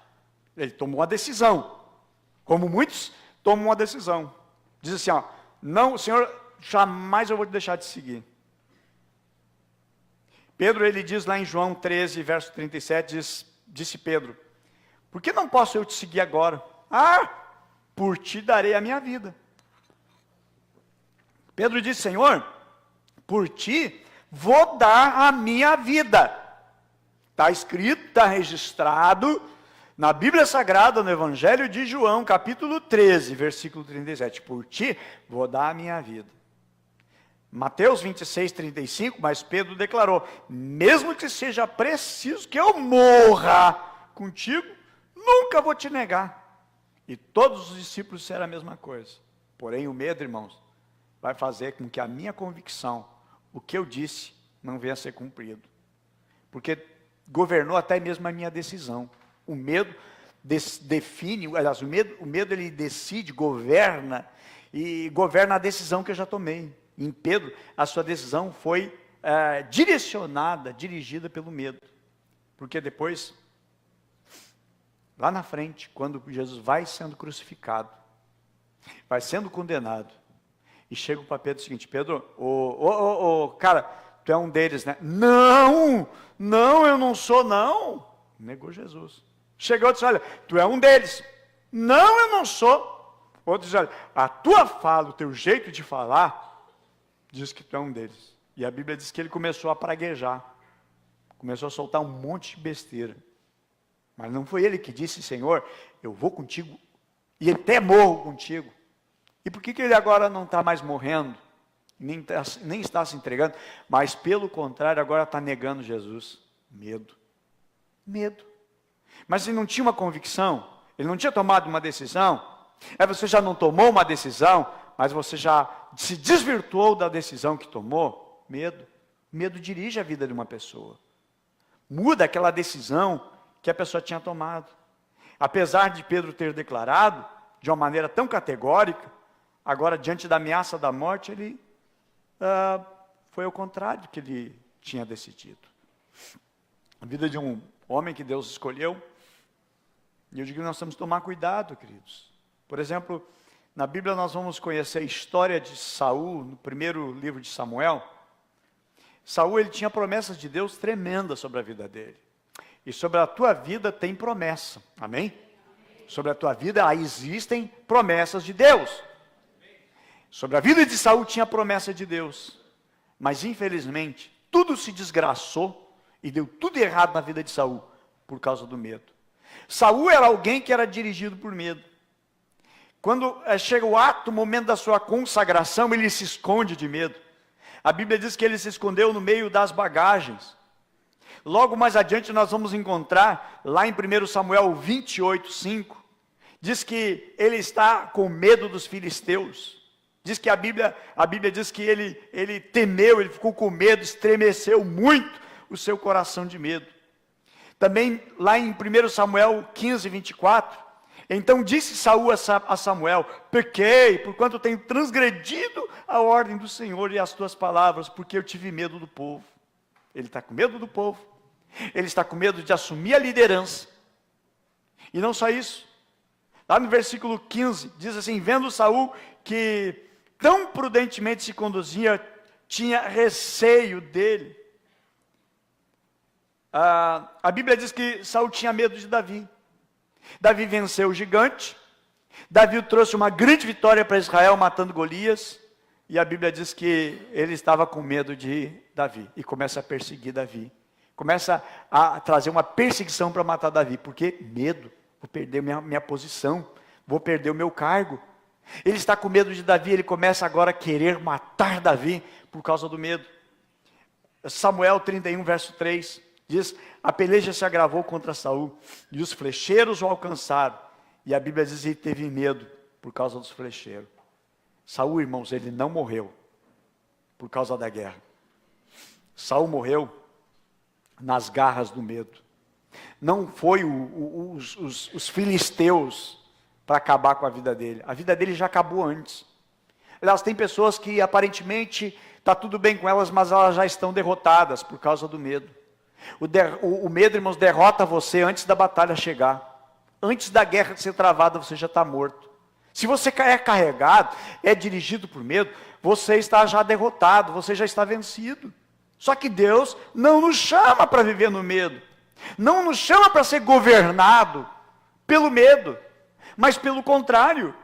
[SPEAKER 1] Ele tomou uma decisão. Como muitos tomam uma decisão. Diz assim, ó, não, Senhor, jamais eu vou te deixar de seguir. Pedro, ele diz lá em João 13, verso 37, disse Pedro, por que não posso eu te seguir agora? Por ti darei a minha vida. Pedro disse, Senhor, por ti vou dar a minha vida. Está escrito, está registrado na Bíblia Sagrada, no Evangelho de João, capítulo 13, versículo 37. Por ti vou dar a minha vida. Mateus 26, 35, mas Pedro declarou, mesmo que seja preciso que eu morra contigo, nunca vou te negar. E todos os discípulos disseram a mesma coisa. Porém, o medo, irmãos, vai fazer com que a minha convicção, o que eu disse, não venha a ser cumprido. Porque governou até mesmo a minha decisão. O medo define, aliás, o medo ele decide, governa, e governa a decisão que eu já tomei. Em Pedro, a sua decisão foi dirigida pelo medo. Porque depois, lá na frente, quando Jesus vai sendo crucificado, vai sendo condenado, e chega para Pedro o seguinte, Pedro, cara, tu é um deles, né? Não, eu não sou, não. Negou Jesus. Chegou e disse, olha, tu é um deles. Não, eu não sou. Outro diz, olha, a tua fala, o teu jeito de falar, diz que tu é um deles. E a Bíblia diz que ele começou a praguejar. Começou a soltar um monte de besteira. Mas não foi ele que disse, Senhor, eu vou contigo e até morro contigo. E por que ele agora não está mais morrendo? Nem está se entregando, mas pelo contrário, agora está negando Jesus? Medo. Mas ele não tinha uma convicção, ele não tinha tomado uma decisão. Você já não tomou uma decisão, mas você já se desvirtuou da decisão que tomou? Medo dirige a vida de uma pessoa. Muda aquela decisão que a pessoa tinha tomado. Apesar de Pedro ter declarado, de uma maneira tão categórica, agora diante da ameaça da morte, ele foi ao contrário do que ele tinha decidido. A vida de um homem que Deus escolheu, e eu digo que nós temos que tomar cuidado, queridos. Por exemplo, na Bíblia nós vamos conhecer a história de Saul, no primeiro livro de Samuel. Saul, ele tinha promessas de Deus tremendas sobre a vida dele. E sobre a tua vida tem promessa, amém? Sobre a tua vida existem promessas de Deus. Sobre a vida de Saul tinha promessa de Deus. Mas infelizmente, tudo se desgraçou e deu tudo errado na vida de Saul, por causa do medo. Saul era alguém que era dirigido por medo. Quando chega o momento da sua consagração, ele se esconde de medo. A Bíblia diz que ele se escondeu no meio das bagagens. Logo mais adiante nós vamos encontrar, lá em 1 Samuel 28:5, diz que ele está com medo dos filisteus. Diz que a Bíblia diz que ele temeu, ele ficou com medo, estremeceu muito o seu coração de medo. Também lá em 1 Samuel 15:24, então disse Saul a Samuel: pequei, porquanto tenho transgredido a ordem do Senhor e as tuas palavras, porque eu tive medo do povo. Ele está com medo do povo, ele está com medo de assumir a liderança. E não só isso, lá no versículo 15, diz assim: vendo Saul que tão prudentemente se conduzia, tinha receio dele. A Bíblia diz que Saul tinha medo de Davi. Davi venceu o gigante, Davi trouxe uma grande vitória para Israel, matando Golias, e a Bíblia diz que ele estava com medo de Davi, e começa a perseguir Davi, começa a trazer uma perseguição para matar Davi, porque medo, vou perder minha posição, vou perder o meu cargo. Ele está com medo de Davi, ele começa agora a querer matar Davi, por causa do medo. Samuel 31, verso 3, diz: a peleja se agravou contra Saul, e os flecheiros o alcançaram, e a Bíblia diz que ele teve medo, por causa dos flecheiros. Saul, irmãos, ele não morreu, por causa da guerra. Saul morreu nas garras do medo. Não foi os filisteus para acabar com a vida dele já acabou antes. Aliás, tem pessoas que aparentemente está tudo bem com elas, mas elas já estão derrotadas por causa do medo. O medo, irmãos, derrota você antes da batalha chegar. Antes da guerra ser travada, você já está morto. Se você é carregado, é dirigido por medo, você está já derrotado, você já está vencido. Só que Deus não nos chama para viver no medo. Não nos chama para ser governado pelo medo, mas pelo contrário.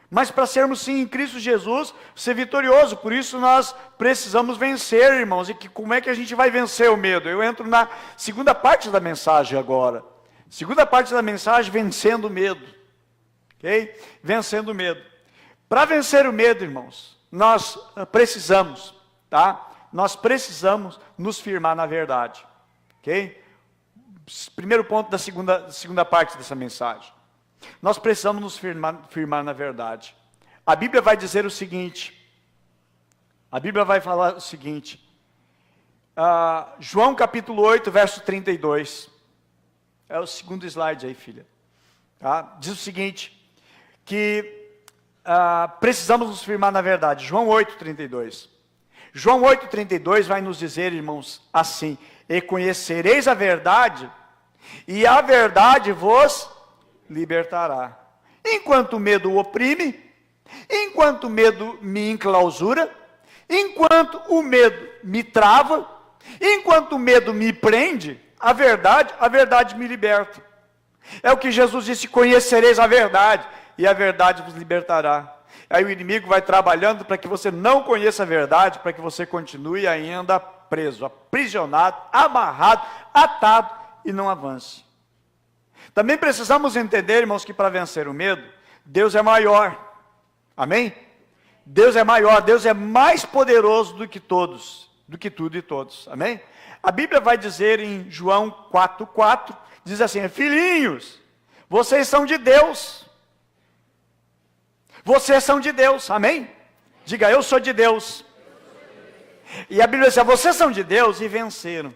[SPEAKER 1] Mas para sermos sim em Cristo Jesus, ser vitorioso. Por isso nós precisamos vencer, irmãos. E como é que a gente vai vencer o medo? Eu entro na segunda parte da mensagem agora. Segunda parte da mensagem, vencendo o medo. Ok? Vencendo o medo. Para vencer o medo, irmãos, nós precisamos, tá? Nós precisamos nos firmar na verdade. Ok? Primeiro ponto da segunda parte dessa mensagem. Nós precisamos nos firmar na verdade. A Bíblia vai dizer o seguinte. A Bíblia vai falar o seguinte. João capítulo 8, verso 32. É o segundo slide aí, filha. Tá? Diz o seguinte. Que precisamos nos firmar na verdade. João 8, 32. João 8, 32 vai nos dizer, irmãos, assim: e conhecereis a verdade, e a verdade vos libertará. Enquanto o medo o oprime, enquanto o medo me enclausura, enquanto o medo me trava, enquanto o medo me prende, a verdade me liberta. É o que Jesus disse: conhecereis a verdade, e a verdade vos libertará. Aí o inimigo vai trabalhando para que você não conheça a verdade, para que você continue ainda preso, aprisionado, amarrado, atado e não avance. Também precisamos entender, irmãos, que para vencer o medo, Deus é maior. Amém? Deus é maior, Deus é mais poderoso do que todos, do que tudo e todos. Amém? A Bíblia vai dizer em João 4:4, diz assim: filhinhos, vocês são de Deus. Vocês são de Deus, amém? Diga: eu sou de Deus. E a Bíblia diz: vocês são de Deus e venceram.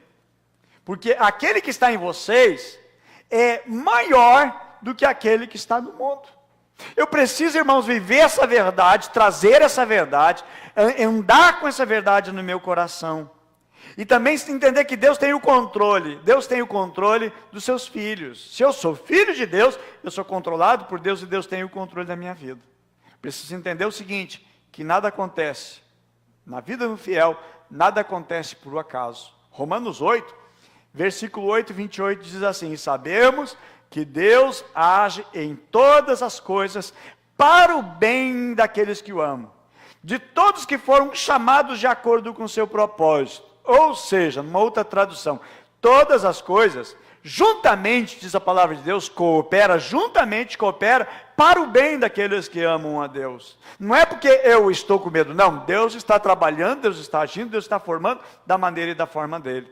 [SPEAKER 1] Porque aquele que está em vocês é maior do que aquele que está no mundo. Eu preciso, irmãos, viver essa verdade, trazer essa verdade, andar com essa verdade no meu coração. E também entender que Deus tem o controle. Deus tem o controle dos seus filhos. Se eu sou filho de Deus, eu sou controlado por Deus e Deus tem o controle da minha vida. Preciso entender o seguinte, que nada acontece na vida do fiel, nada acontece por acaso. Romanos 8, versículo 8, 28 diz assim: sabemos que Deus age em todas as coisas para o bem daqueles que o amam, de todos que foram chamados de acordo com o seu propósito. Ou seja, numa outra tradução, todas as coisas juntamente, diz a palavra de Deus, juntamente coopera para o bem daqueles que amam a Deus. Não é porque eu estou com medo, não. Deus está trabalhando, Deus está agindo, Deus está formando da maneira e da forma dele.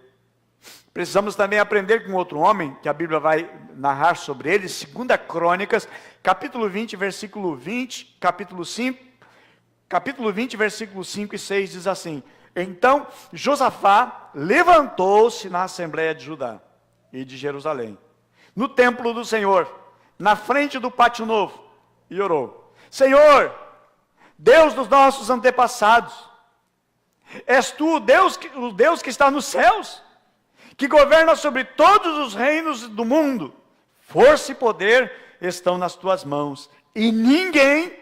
[SPEAKER 1] Precisamos também aprender com outro homem, que a Bíblia vai narrar sobre ele, 2 Crônicas, capítulo 20, versículo 20, capítulo 20, versículo 5 e 6, diz assim: Então Josafá levantou-se na Assembleia de Judá e de Jerusalém, no templo do Senhor, na frente do pátio novo, e orou: Senhor, Deus dos nossos antepassados, és tu o Deus que está nos céus, que governa sobre todos os reinos do mundo. Força e poder estão nas tuas mãos, e ninguém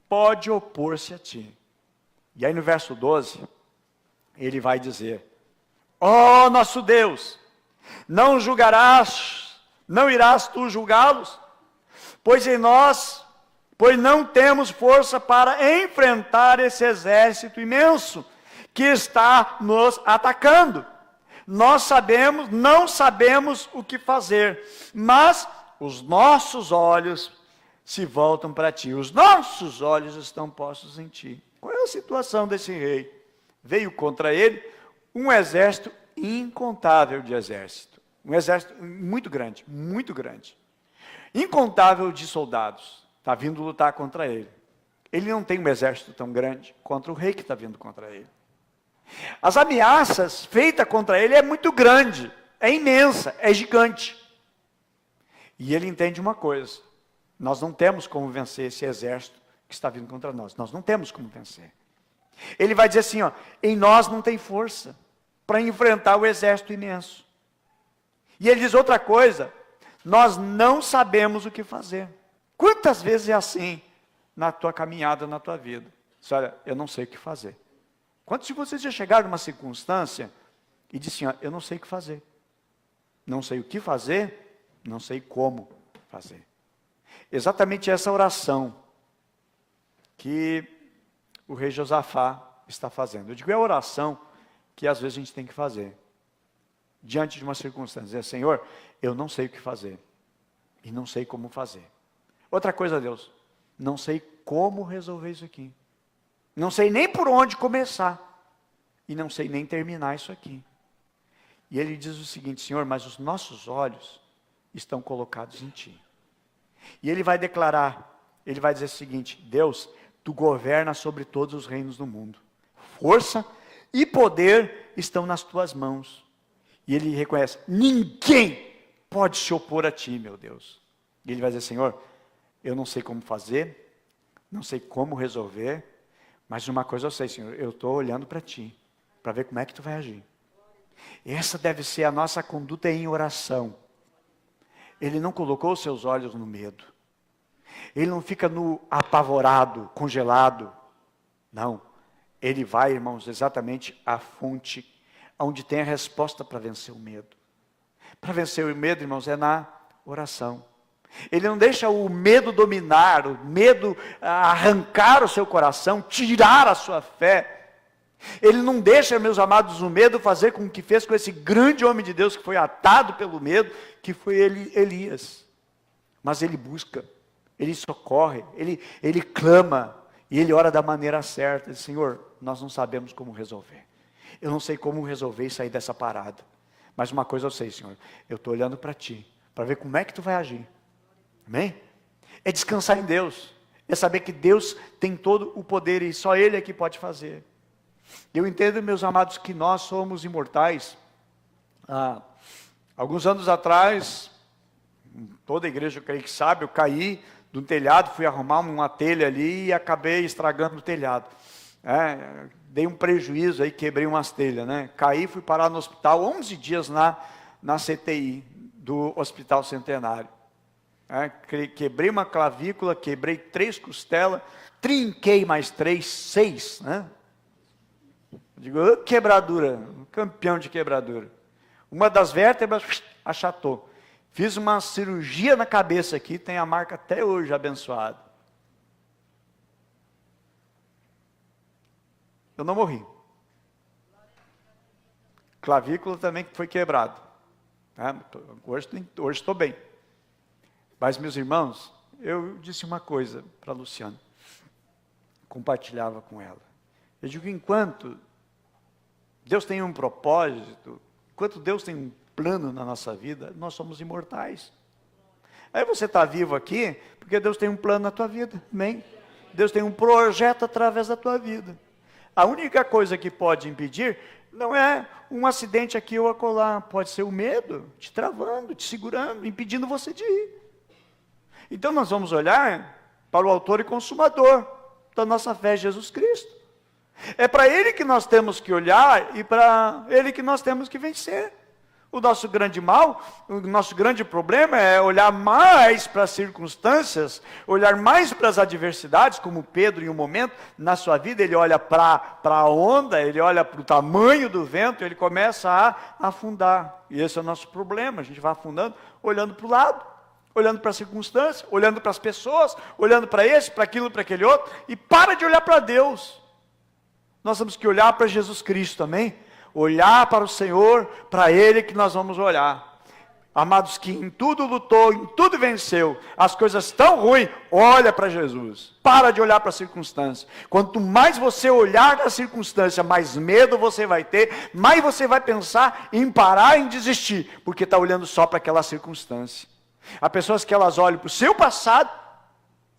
[SPEAKER 1] pode opor-se a ti. E aí no verso 12, ele vai dizer: ó nosso Deus, não irás tu julgá-los? Pois não temos força para enfrentar esse exército imenso que está nos atacando. Não sabemos o que fazer, mas os nossos olhos se voltam para ti. Os nossos olhos estão postos em ti. Qual é a situação desse rei? Veio contra ele um exército incontável de exército. Um exército muito grande, incontável de soldados. Está vindo lutar contra ele. Ele não tem um exército tão grande contra o rei que está vindo contra ele. As ameaças feitas contra ele é muito grande, é imensa, é gigante. E ele entende uma coisa: nós não temos como vencer esse exército que está vindo contra nós. Nós não temos como vencer. Ele vai dizer assim, em nós não tem força para enfrentar o exército imenso. E ele diz outra coisa: nós não sabemos o que fazer. Quantas vezes é assim na tua caminhada, na tua vida? Olha, eu não sei o que fazer. Quantos de vocês já chegaram numa circunstância e disseram assim, eu não sei o que fazer. Não sei o que fazer, não sei como fazer. Exatamente essa oração que o rei Josafá está fazendo. Eu digo, é a oração que às vezes a gente tem que fazer. Diante de uma circunstância, dizer, Senhor, eu não sei o que fazer. E não sei como fazer. Outra coisa, Deus, não sei como resolver isso aqui. Não sei nem por onde começar. E não sei nem terminar isso aqui. E ele diz o seguinte, Senhor, mas os nossos olhos estão colocados em Ti. E ele vai declarar, ele vai dizer o seguinte, Deus, Tu governas sobre todos os reinos do mundo. Força e poder estão nas Tuas mãos. E ele reconhece, ninguém pode se opor a Ti, meu Deus. E ele vai dizer, Senhor, eu não sei como fazer, não sei como resolver, mas uma coisa eu sei, Senhor, eu estou olhando para Ti, para ver como é que Tu vai agir. Essa deve ser a nossa conduta em oração. Ele não colocou os seus olhos no medo. Ele não fica no apavorado, congelado. Não. Ele vai, irmãos, exatamente à fonte, onde tem a resposta para vencer o medo. Para vencer o medo, irmãos, é na oração. Ele não deixa o medo dominar, o medo arrancar o seu coração, tirar a sua fé. Ele não deixa, meus amados, o medo fazer com o que fez com esse grande homem de Deus que foi atado pelo medo, que foi Elias. Mas ele busca, ele socorre, ele clama, e ele ora da maneira certa. Diz, Senhor, nós não sabemos como resolver. Eu não sei como resolver e sair dessa parada. Mas uma coisa eu sei, Senhor, eu estou olhando para Ti, para ver como é que Tu vai agir. Amém? É descansar em Deus, é saber que Deus tem todo o poder e só Ele é que pode fazer. Eu entendo, meus amados, que nós somos imortais. Alguns anos atrás, toda a igreja, eu creio que sabe, eu caí de um telhado, fui arrumar uma telha ali e acabei estragando o telhado. Dei um prejuízo aí, quebrei umas telhas, né? Caí, fui parar no hospital, 11 dias na CTI do Hospital Centenário. Quebrei uma clavícula, quebrei 3 costelas, trinquei mais 3, 6, né? Digo, quebradura, campeão de quebradura. Uma das vértebras achatou. Fiz uma cirurgia na cabeça aqui, tem a marca até hoje, abençoado. Eu não morri. Clavícula também foi quebrado. Hoje estou bem. Mas, meus irmãos, eu disse uma coisa para a Luciana. Compartilhava com ela. Eu digo, enquanto Deus tem um propósito, enquanto Deus tem um plano na nossa vida, nós somos imortais. Aí você está vivo aqui, porque Deus tem um plano na tua vida, amém? Deus tem um projeto através da tua vida. A única coisa que pode impedir, não é um acidente aqui ou acolá, pode ser o medo, te travando, te segurando, impedindo você de ir. Então nós vamos olhar para o autor e consumador da nossa fé, Jesus Cristo. É para Ele que nós temos que olhar e para Ele que nós temos que vencer. O nosso grande mal, o nosso grande problema é olhar mais para as circunstâncias, olhar mais para as adversidades, como Pedro em um momento na sua vida, ele olha para a onda, ele olha para o tamanho do vento, ele começa a afundar. E esse é o nosso problema, a gente vai afundando, olhando para o lado, olhando para a circunstância, olhando para as pessoas, olhando para esse, para aquilo, para aquele outro, e para de olhar para Deus. Nós temos que olhar para Jesus Cristo também. Olhar para o Senhor, para Ele que nós vamos olhar. Amados, que em tudo lutou, em tudo venceu. As coisas tão ruins, olha para Jesus. Para de olhar para a circunstância. Quanto mais você olhar para a circunstância, mais medo você vai ter, mais você vai pensar em parar, em desistir, porque está olhando só para aquela circunstância. Há pessoas que elas olham para o seu passado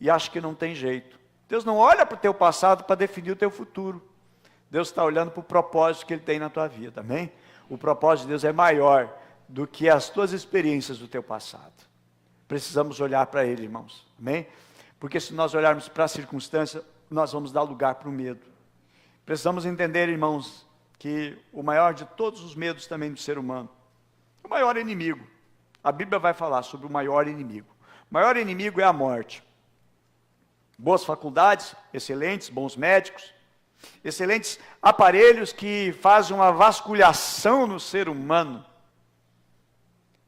[SPEAKER 1] e acham que não tem jeito. Deus não olha para o teu passado para definir o teu futuro. Deus está olhando para o propósito que Ele tem na tua vida, amém? O propósito de Deus é maior do que as tuas experiências do teu passado. Precisamos olhar para Ele, irmãos, amém? Porque se nós olharmos para a circunstância, nós vamos dar lugar para o medo. Precisamos entender, irmãos, que o maior de todos os medos também do ser humano, o maior inimigo, a Bíblia vai falar sobre o maior inimigo. O maior inimigo é a morte. Boas faculdades, excelentes, bons médicos, excelentes aparelhos que fazem uma vasculhação no ser humano,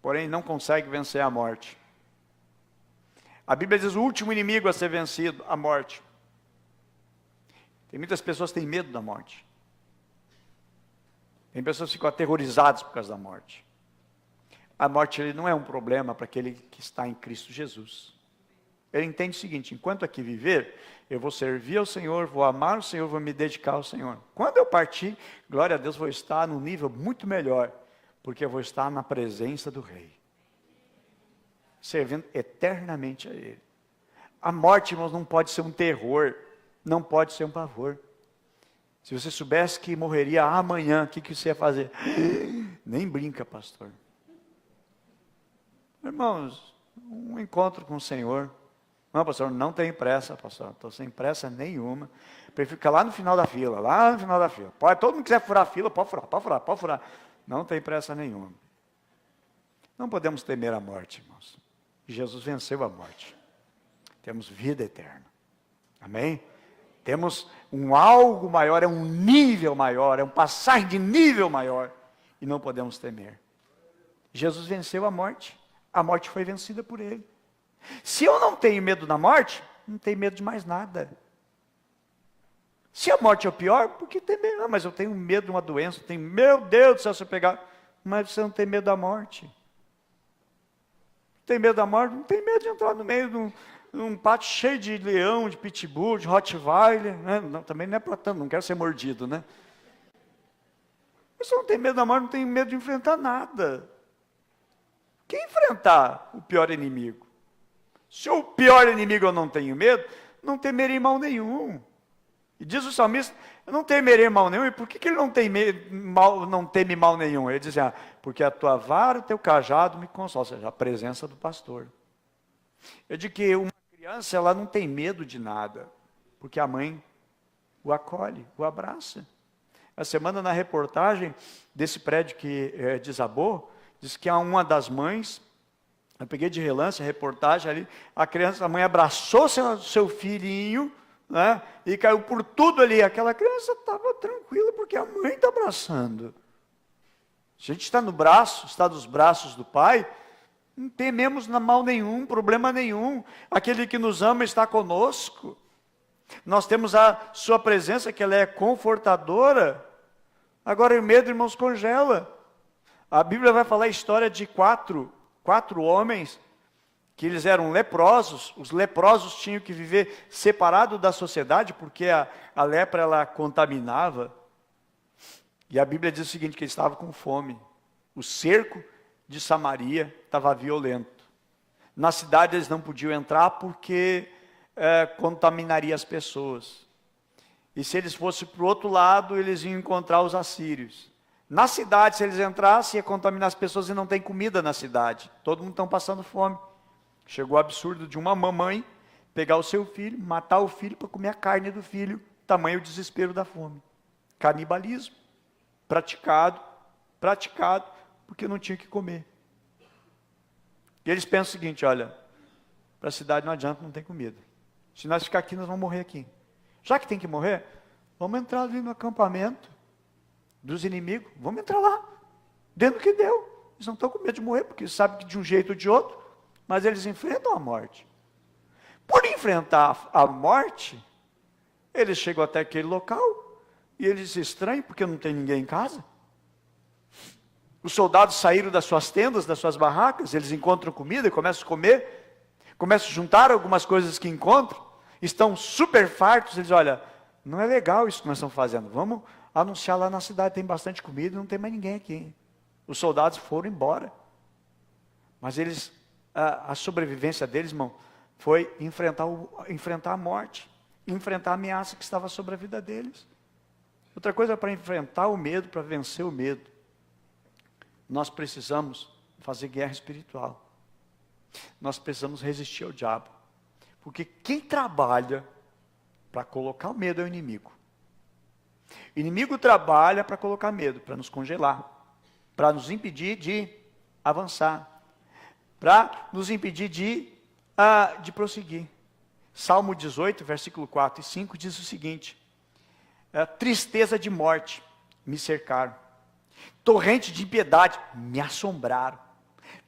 [SPEAKER 1] porém não consegue vencer a morte. A Bíblia diz o último inimigo a ser vencido, a morte. Tem muitas pessoas que têm medo da morte. Tem pessoas que ficam aterrorizadas por causa da morte. A morte ele não é um problema para aquele que está em Cristo Jesus. Ele entende o seguinte, enquanto aqui viver, eu vou servir ao Senhor, vou amar o Senhor, vou me dedicar ao Senhor. Quando eu partir, glória a Deus, vou estar num nível muito melhor, porque eu vou estar na presença do Rei, servindo eternamente a Ele. A morte, irmãos, não pode ser um terror, não pode ser um pavor. Se você soubesse que morreria amanhã, o que você ia fazer? Nem brinca, pastor. Irmãos, um encontro com o Senhor. Não, pastor, não tenho pressa, pastor. Estou sem pressa nenhuma. Prefiro ficar lá no final da fila, lá no final da fila. Pode, todo mundo quiser furar a fila, pode furar, pode furar, pode furar. Não tem pressa nenhuma. Não podemos temer a morte, irmãos. Jesus venceu a morte. Temos vida eterna. Amém? Temos um algo maior, é um nível maior, é um passar de nível maior. E não podemos temer. Jesus venceu a morte. A morte foi vencida por Ele. Se eu não tenho medo da morte, não tenho medo de mais nada. Se a morte é o pior, por que ter medo? Mas eu tenho medo de uma doença, meu Deus do céu, se eu pegar... Mas você não tem medo da morte. Tem medo da morte? Não tem medo de entrar no meio de um pátio cheio de leão, de pitbull, de rottweiler. Né? Não, também não é para tanto, não quero ser mordido, né? Mas se eu não tenho medo da morte, não tenho medo de enfrentar nada. Quem enfrentar o pior inimigo? Se o pior inimigo eu não tenho medo, não temerei mal nenhum. E diz o salmista, eu não temerei mal nenhum. E por que ele não teme mal nenhum? Ele diz, porque a tua vara, o teu cajado me consola. Ou seja, a presença do pastor. Eu digo que uma criança, ela não tem medo de nada, porque a mãe o acolhe, o abraça. A semana na reportagem desse prédio que desabou, diz que uma das mães, eu peguei de relance a reportagem ali, a mãe abraçou seu filhinho, né, e caiu por tudo ali. Aquela criança estava tranquila, porque a mãe está abraçando. Se a gente está no braço, está nos braços do Pai, não tememos mal nenhum, problema nenhum. Aquele que nos ama está conosco. Nós temos a sua presença, que ela é confortadora. Agora o medo, irmãos, congela. A Bíblia vai falar a história de quatro homens que eles eram leprosos. Os leprosos tinham que viver separado da sociedade, porque a lepra ela contaminava. E a Bíblia diz o seguinte, que eles estavam com fome. O cerco de Samaria estava violento. Na cidade eles não podiam entrar porque contaminaria as pessoas. E se eles fossem para o outro lado, eles iam encontrar os assírios. Na cidade, se eles entrassem, ia contaminar as pessoas e não tem comida na cidade. Todo mundo está passando fome. Chegou o absurdo de uma mamãe pegar o seu filho, matar o filho para comer a carne do filho. Tamanho o desespero da fome. Canibalismo. Praticado, porque não tinha o que comer. E eles pensam o seguinte, olha, para a cidade não adianta, não tem comida. Se nós ficar aqui, nós vamos morrer aqui. Já que tem que morrer, vamos entrar ali no acampamento dos inimigos, vamos entrar lá, dentro do que deu. Eles não estão com medo de morrer, porque sabem que de um jeito ou de outro, mas eles enfrentam a morte. Por enfrentar a morte, eles chegam até aquele local, e eles se estranham, porque não tem ninguém em casa. Os soldados saíram das suas tendas, das suas barracas, eles encontram comida e começam a comer, começam a juntar algumas coisas que encontram, estão super fartos, eles olham, não é legal isso que nós estamos fazendo, vamos anunciar lá na cidade, tem bastante comida, não tem mais ninguém aqui. Os soldados foram embora. Mas eles, a sobrevivência deles, irmão, foi enfrentar a morte, enfrentar a ameaça que estava sobre a vida deles. Outra coisa, para enfrentar o medo, para vencer o medo, nós precisamos fazer guerra espiritual. Nós precisamos resistir ao diabo. Porque quem trabalha para colocar o medo é o inimigo. O inimigo trabalha para colocar medo, para nos congelar, para nos impedir de avançar, para nos impedir de prosseguir. Salmo 18, versículo 4 e 5 diz o seguinte: tristeza de morte me cercaram, torrente de impiedade me assombraram,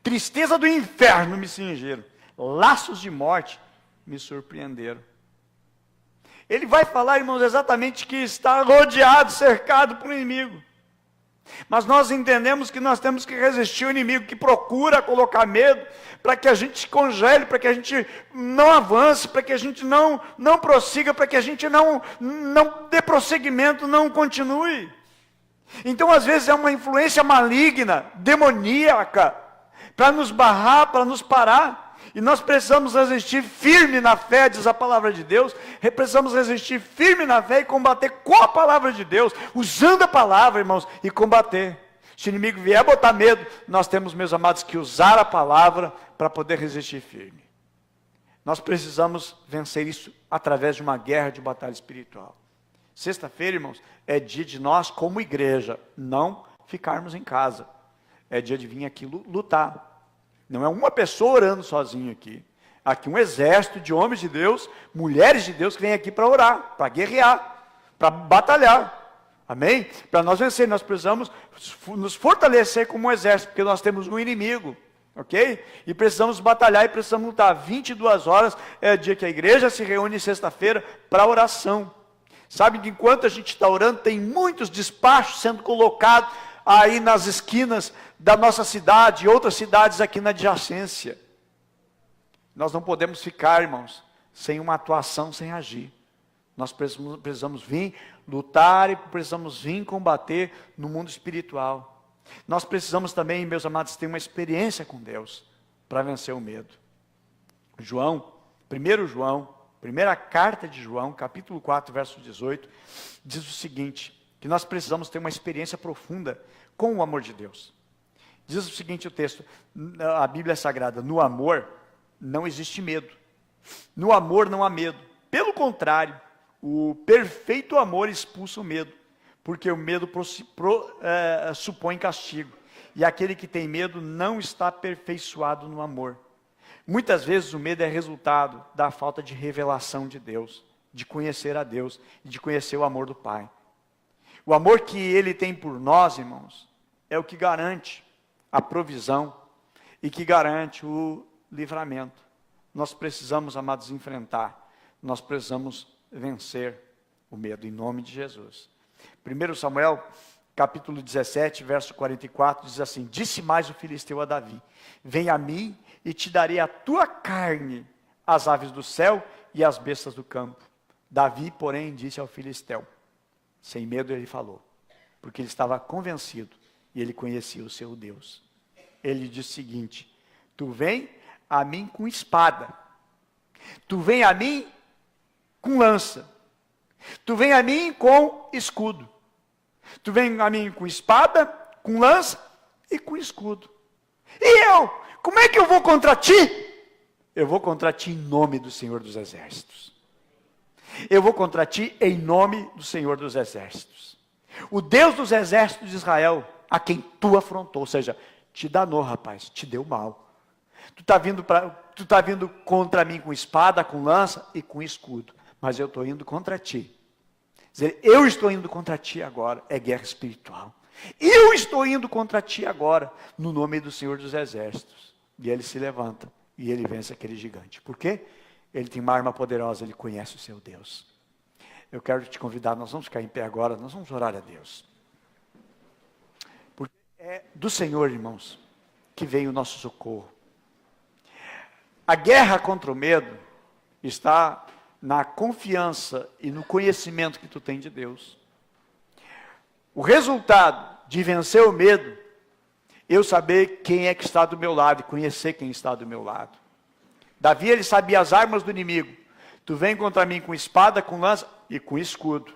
[SPEAKER 1] tristeza do inferno me cingiram, laços de morte me surpreenderam. Ele vai falar, irmãos, exatamente que está rodeado, cercado por um inimigo. Mas nós entendemos que nós temos que resistir ao inimigo que procura colocar medo, para que a gente se congele, para que a gente não avance, para que a gente não prossiga, para que a gente não dê prosseguimento, não continue. Então, às vezes, é uma influência maligna, demoníaca, para nos barrar, para nos parar. E nós precisamos resistir firme na fé, diz a palavra de Deus. Precisamos resistir firme na fé e combater com a palavra de Deus, usando a palavra, irmãos, e combater. Se o inimigo vier botar medo, nós temos, meus amados, que usar a palavra para poder resistir firme. Nós precisamos vencer isso através de uma guerra de batalha espiritual. Sexta-feira, irmãos, é dia de nós, como igreja, não ficarmos em casa. É dia de vir aqui lutar. Não é uma pessoa orando sozinho aqui. Aqui um exército de homens de Deus, mulheres de Deus que vem aqui para orar, para guerrear, para batalhar. Amém? Para nós vencer, nós precisamos nos fortalecer como um exército, porque nós temos um inimigo. Ok? E precisamos batalhar e precisamos lutar. 22 horas é o dia que a igreja se reúne sexta-feira para oração. Sabe que enquanto a gente está orando, tem muitos despachos sendo colocados aí nas esquinas da nossa cidade e outras cidades aqui na adjacência. Nós não podemos ficar, irmãos, sem uma atuação, sem agir. Nós precisamos vir lutar e precisamos vir combater no mundo espiritual. Nós precisamos também, meus amados, ter uma experiência com Deus para vencer o medo. João, primeira carta de João, capítulo 4, verso 18, diz o seguinte, que nós precisamos ter uma experiência profunda com o amor de Deus. Diz o seguinte o texto, a Bíblia é sagrada, no amor não existe medo. No amor não há medo. Pelo contrário, o perfeito amor expulsa o medo, porque o medo supõe castigo. E aquele que tem medo não está aperfeiçoado no amor. Muitas vezes o medo é resultado da falta de revelação de Deus, de conhecer a Deus e de conhecer o amor do Pai. O amor que Ele tem por nós, irmãos, é o que garante a provisão e que garante o livramento. Nós precisamos, amados, enfrentar, nós precisamos vencer o medo, em nome de Jesus. 1 Samuel, capítulo 17, verso 44, diz assim: disse mais o filisteu a Davi: vem a mim e te darei a tua carne, as aves do céu e as bestas do campo. Davi, porém, disse ao filisteu, sem medo ele falou, porque ele estava convencido e ele conhecia o seu Deus. Ele disse o seguinte: tu vem a mim com espada, tu vem a mim com lança, tu vem a mim com escudo, tu vem a mim com espada, com lança e com escudo. E eu? Como é que eu vou contra ti? Eu vou contra ti em nome do Senhor dos Exércitos. Eu vou contra ti em nome do Senhor dos Exércitos. O Deus dos exércitos de Israel, a quem tu afrontou, ou seja, te danou, rapaz, te deu mal. Tu tá vindo contra mim com espada, com lança e com escudo. Mas eu estou indo contra ti. Quer dizer, eu estou indo contra ti agora, é guerra espiritual. Eu estou indo contra ti agora, no nome do Senhor dos Exércitos. E ele se levanta, e ele vence aquele gigante. Por quê? Ele tem uma arma poderosa, ele conhece o seu Deus. Eu quero te convidar, nós vamos ficar em pé agora, nós vamos orar a Deus. Porque é do Senhor, irmãos, que vem o nosso socorro. A guerra contra o medo está na confiança e no conhecimento que tu tem de Deus. O resultado de vencer o medo, eu saber quem é que está do meu lado e conhecer quem está do meu lado. Davi, ele sabia as armas do inimigo. Tu vem contra mim com espada, com lança e com escudo.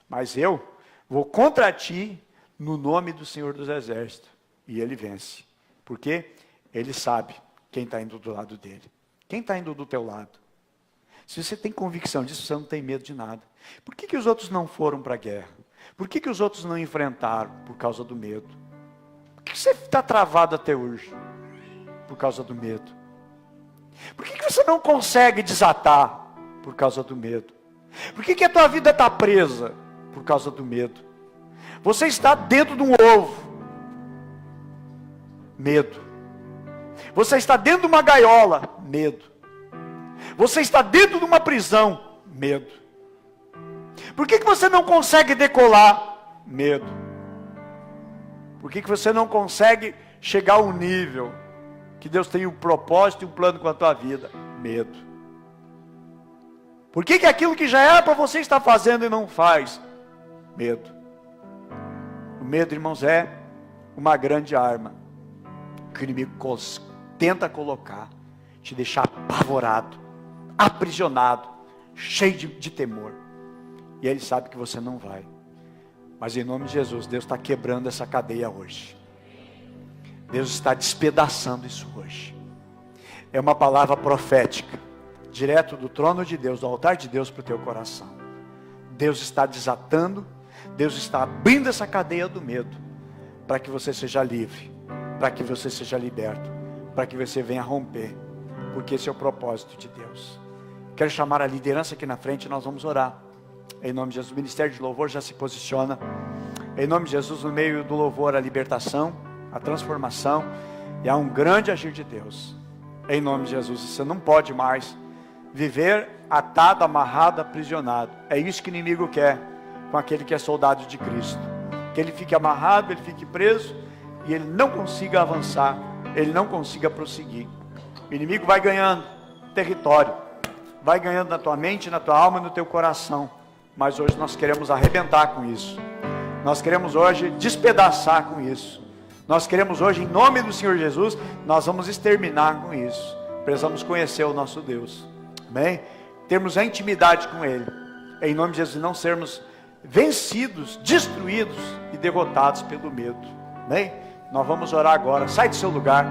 [SPEAKER 1] Mas eu vou contra ti no nome do Senhor dos Exércitos. E ele vence. Porque ele sabe quem está indo do lado dele. Quem está indo do teu lado? Se você tem convicção disso, você não tem medo de nada. Por que os outros não foram para a guerra? Por que os outros não enfrentaram? Por causa do medo. Por que você está travado até hoje? Por causa do medo. Por que você não consegue desatar? Por causa do medo. Por que a tua vida está presa? Por causa do medo. Você está dentro de um ovo. Medo. Você está dentro de uma gaiola. Medo. Você está dentro de uma prisão. Medo. Por que você não consegue decolar? Medo. Por que você não consegue chegar a um nível que Deus tem um propósito e um plano com a tua vida? Medo. Por que aquilo que já era para você estar fazendo e não faz? Medo. O medo, irmãos, é uma grande arma que o inimigo tenta colocar, te deixar apavorado, aprisionado, cheio de temor. E ele sabe que você não vai. Mas em nome de Jesus, Deus está quebrando essa cadeia hoje. Deus está despedaçando isso hoje. É uma palavra profética, direto do trono de Deus, do altar de Deus para o teu coração. Deus está desatando, Deus está abrindo essa cadeia do medo, para que você seja livre, para que você seja liberto, para que você venha romper, porque esse é o propósito de Deus. Quero chamar a liderança aqui na frente, nós vamos orar. Em nome de Jesus, o Ministério de Louvor já se posiciona. Em nome de Jesus, no meio do louvor, a libertação, a transformação, e há um grande agir de Deus. Em nome de Jesus, você não pode mais viver atado, amarrado, aprisionado. É isso que o inimigo quer com aquele que é soldado de Cristo. Que ele fique amarrado, ele fique preso, e ele não consiga avançar, ele não consiga prosseguir. O inimigo vai ganhando território, vai ganhando na tua mente, na tua alma, no teu coração. Mas hoje nós queremos arrebentar com isso. Nós queremos hoje despedaçar com isso. Nós queremos hoje, em nome do Senhor Jesus, nós vamos exterminar com isso. Precisamos conhecer o nosso Deus. Amém? Termos a intimidade com Ele. Em nome de Jesus, não sermos vencidos, destruídos e derrotados pelo medo. Amém? Nós vamos orar agora. Sai do seu lugar.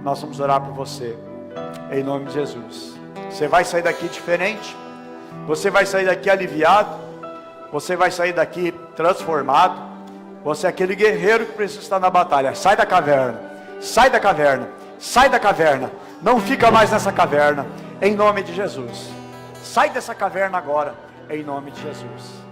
[SPEAKER 1] Nós vamos orar por você. Em nome de Jesus. Você vai sair daqui diferente. Você vai sair daqui aliviado. Você vai sair daqui transformado. Você é aquele guerreiro que precisa estar na batalha. Sai da caverna. Sai da caverna. Sai da caverna. Não fica mais nessa caverna. Em nome de Jesus. Sai dessa caverna agora. Em nome de Jesus.